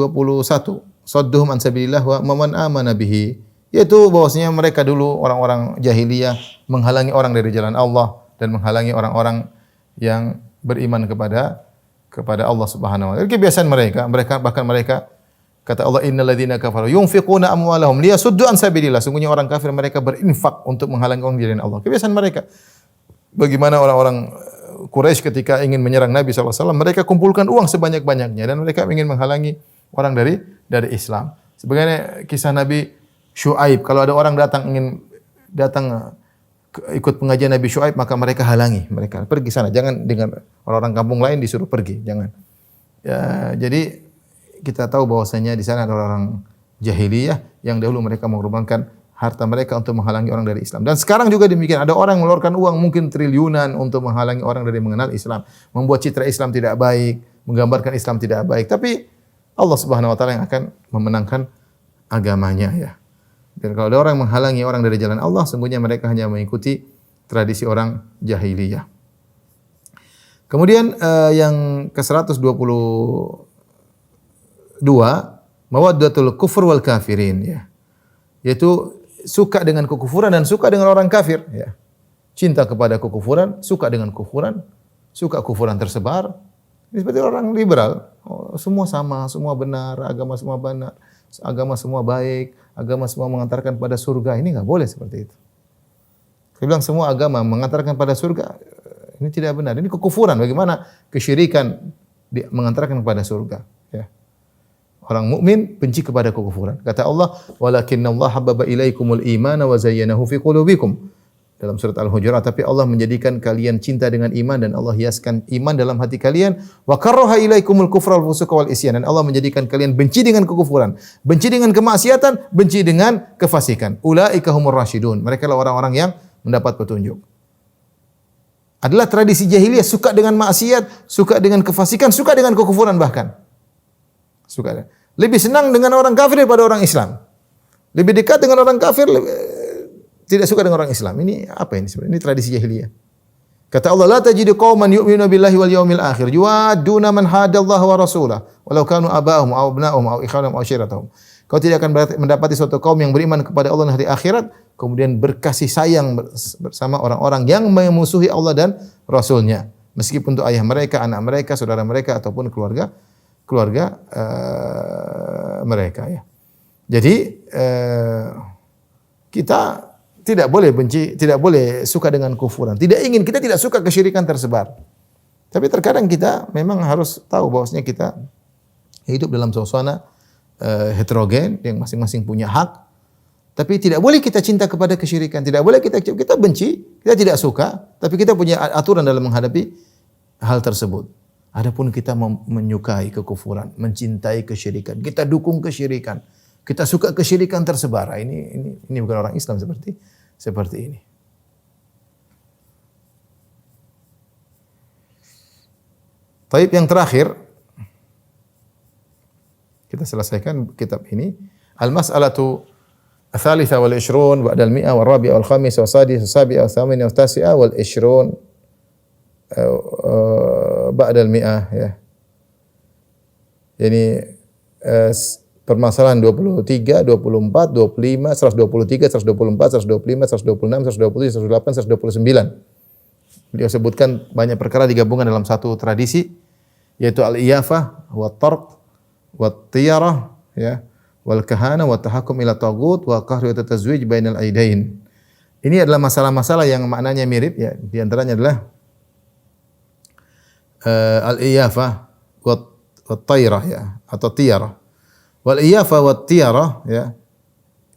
sadduhum an sabilillah wa man amana bihi, yaitu bahwasanya mereka dulu orang-orang jahiliyah menghalangi orang dari jalan Allah dan menghalangi orang-orang yang beriman kepada Allah Subhanahu wa taala. Kebiasaan mereka kata Allah, innal ladzina kafaru yunfiquna amwalahum liyasuddu an sabilillah. Sungguhnya orang kafir mereka berinfak untuk menghalangi orang dari jalan Allah. Kebiasaan mereka. Bagaimana orang-orang Quraisy ketika ingin menyerang Nabi SAW, mereka kumpulkan uang sebanyak-banyaknya dan mereka ingin menghalangi orang dari Islam. Sebagaimana kisah Nabi Syuaib, kalau ada orang datang ikut pengajian Nabi Syuaib, maka mereka halangi, mereka pergi sana, jangan dengan orang-orang kampung lain disuruh pergi, jangan. Ya, jadi kita tahu bahwasanya di sana ada orang jahiliyah yang dahulu mereka mengorbankan harta mereka untuk menghalangi orang dari Islam. Dan sekarang juga demikian, ada orang yang mengeluarkan uang mungkin triliunan untuk menghalangi orang dari mengenal Islam, membuat citra Islam tidak baik, menggambarkan Islam tidak baik. Tapi Allah Subhanahu wa taala yang akan memenangkan agamanya ya. Dan kalau ada orang menghalangi orang dari jalan Allah, sungguhnya mereka hanya mengikuti tradisi orang jahiliyah. Kemudian yang ke-122, mawaddatul kufur wal kafirin ya. Yaitu suka dengan kekufuran dan suka dengan orang kafir ya. Cinta kepada kekufuran, suka dengan kufuran, suka kufuran tersebar. Ini seperti orang liberal. Oh, semua sama, semua benar, agama semua benar, agama semua baik, agama semua mengantarkan pada surga. Ini enggak boleh seperti itu. Saya bilang semua agama mengantarkan pada surga. Ini tidak benar. Ini kekufuran. Bagaimana kesyirikan mengantarkan kepada surga? Ya. Orang mukmin benci kepada kekufuran. Kata Allah, "Walakinnallaha habbaba ilaikumul imana wa zayyanahu fi qulubikum." dalam surat Al-Hujurat, tapi Allah menjadikan kalian cinta dengan iman dan Allah hiaskan iman dalam hati kalian. Wa karraha ilaikumul kufra wal fusuqa wal isyan. Dan Allah menjadikan kalian benci dengan kekufuran, benci dengan kemaksiatan, benci dengan kefasikan. Ulaika humur rasyidun. Mereka adalah orang-orang yang mendapat petunjuk. Adalah tradisi jahiliyah, suka dengan maksiat, suka dengan kefasikan, suka dengan kekufuran bahkan. Suka. Lebih senang dengan orang kafir daripada orang Islam. Lebih dekat dengan orang kafir, tidak suka dengan orang Islam. Ini apa ini sebenarnya? Ini tradisi jahiliyah. Kata Allah, la tajidu qauman yu'minuna billahi wal yawmil akhir yuwadduna man hadallaha wa rasulahu walau kanu aba'ahum aw abna'ahum aw ikhwanahum aw ashiratahum. Kau tidak akan mendapati suatu kaum yang beriman kepada Allah dan hari akhirat kemudian berkasih sayang bersama orang-orang yang memusuhi Allah dan Rasulnya, meskipun itu ayah mereka, anak mereka, saudara mereka ataupun keluarga mereka ya. Jadi kita tidak boleh benci, tidak boleh suka dengan kufuran. Kita tidak suka kesyirikan tersebar. Tapi terkadang kita memang harus tahu bahwasanya kita hidup dalam suasana heterogen yang masing-masing punya hak. Tapi tidak boleh kita cinta kepada kesyirikan, tidak boleh kita benci, kita tidak suka, tapi kita punya aturan dalam menghadapi hal tersebut. Adapun kita menyukai kekufuran, mencintai kesyirikan, kita dukung kesyirikan, kita suka kesyirikan tersebar. Ini bukan orang Islam seperti ini. Taib yang terakhir kita selesaikan kitab ini. Al-mas'alatu الثالثة والعشرون بعد المئة والرابعة والخامسة والسادسة والسابعة والثامنة والتاسعة والعشرون بعد المئة ya. Jadi permasalahan 23, 24, 25, 123, 124, 125, 126, 127, 128, 129. Beliau sebutkan banyak perkara digabungkan dalam satu tradisi yaitu al-iyafah wa tarq wa tiyarah ya. Wal kahana wa tahakkum ila taghut wa qahru tatazwij bainal aidain. Ini adalah masalah-masalah yang maknanya mirip ya. Di antaranya adalah al-iyafah wa tayrah ya atau tiyarah. Wal iyafah wa tiyarah ya.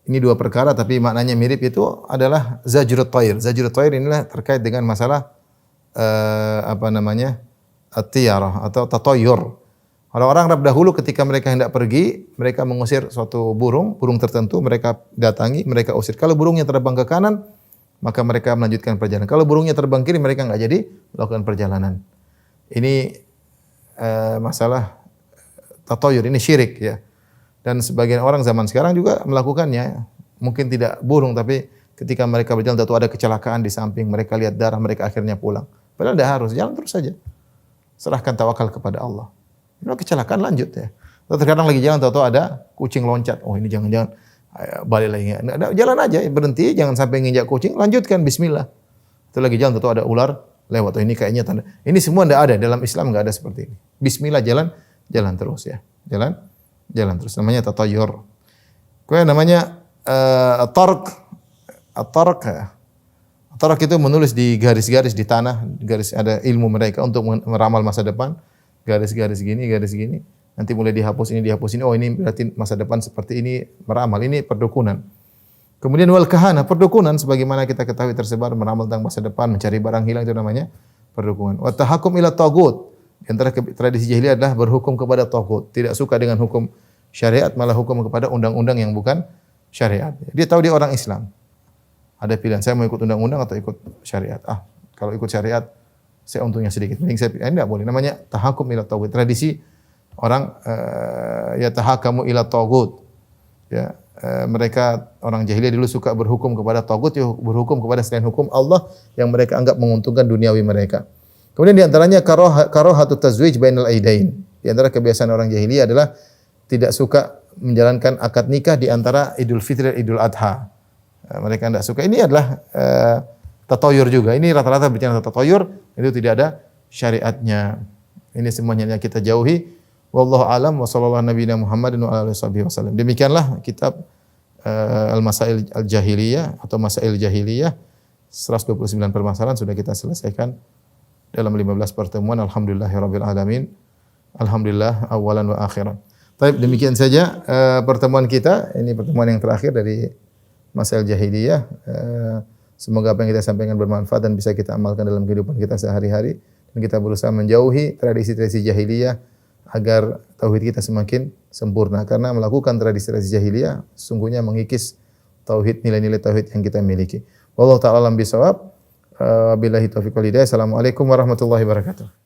Ini dua perkara tapi maknanya mirip, itu adalah zajrut tayr. Zajrut tayr inilah terkait dengan masalah at-tiyarah atau tatayyur. Orang-orang Arab dahulu ketika mereka hendak pergi, mereka mengusir suatu burung tertentu, mereka datangi, mereka usir. Kalau burungnya terbang ke kanan, maka mereka melanjutkan perjalanan. Kalau burungnya terbang kiri, mereka enggak jadi melakukan perjalanan. Ini masalah tatoyur, ini syirik ya. Dan sebagian orang zaman sekarang juga melakukannya. Mungkin tidak burung, tapi ketika mereka berjalan, tentu ada kecelakaan di samping, mereka lihat darah, mereka akhirnya pulang. Padahal tidak harus, jalan terus saja. Serahkan tawakal kepada Allah. Kalau kecelakaan lanjut ya. Terkadang lagi jalan tahu-tahu ada kucing loncat. Oh ini jangan-jangan balik lagi. Jalan aja, berhenti, jangan sampai nginjak kucing, lanjutkan bismillah. Itu lagi jalan tahu-tahu ada ular lewat. Oh ini kayaknya tanda. Ini semua enggak ada dalam Islam, enggak ada seperti ini. Bismillah jalan terus ya. Jalan terus. Namanya tatayyur. Namanya at-tarq. At-tarq ya. At-tarq itu menulis di garis-garis di tanah, garis ada ilmu mereka untuk meramal masa depan. Garis-garis gini, nanti mulai dihapus ini. Oh ini berarti masa depan seperti ini, meramal. Ini perdukunan. Kemudian wal kahana, perdukunan sebagaimana kita ketahui tersebar, meramal tentang masa depan, mencari barang hilang, itu namanya perdukunan. Wa tahakkum ila taghut. Di antara tradisi jahiliyah adalah berhukum kepada taghut. Tidak suka dengan hukum syariat, malah hukum kepada undang-undang yang bukan syariat. Dia tahu dia orang Islam. Ada pilihan, saya mau ikut undang-undang atau ikut syariat. Kalau ikut syariat saya untungnya sedikit. Mending saya tidak boleh. Namanya tahakum ila taghut. Tradisi orang ya tahakamu ila taghut. Ya, mereka orang jahiliyah dulu suka berhukum kepada taghut, ya berhukum kepada selain hukum Allah yang mereka anggap menguntungkan duniawi mereka. Kemudian di antaranya karahatu tazwij bainal aidain. Di antara kebiasaan orang jahiliyah adalah tidak suka menjalankan akad nikah di antara Idul Fitri dan Idul Adha. Mereka tidak suka. Ini adalah tatoyur juga. Ini rata-rata bicara tatoyur, itu tidak ada syariatnya. Ini semuanya kita jauhi. Wallahu alam wa sallallahu nabiyana Muhammadin wa alihi wasallam. Demikianlah kitab Al-Masail Al-Jahiliyah atau Masail Jahiliyah. 129 permasalahan sudah kita selesaikan dalam 15 pertemuan. Alhamdulillahirabbil alamin. Alhamdulillah awalan wa akhiran. Baik, demikian saja pertemuan kita. Ini pertemuan yang terakhir dari Masail Jahiliyah. Semoga apa yang kita sampaikan bermanfaat dan bisa kita amalkan dalam kehidupan kita sehari-hari, dan kita berusaha menjauhi tradisi-tradisi jahiliyah agar tauhid kita semakin sempurna. Karena melakukan tradisi-tradisi jahiliyah sungguhnya mengikis tauhid, nilai-nilai tauhid yang kita miliki. Wallahu ta'ala alam bisawab. Wabillahi taufiq wal hidayah. Assalamualaikum warahmatullahi wabarakatuh.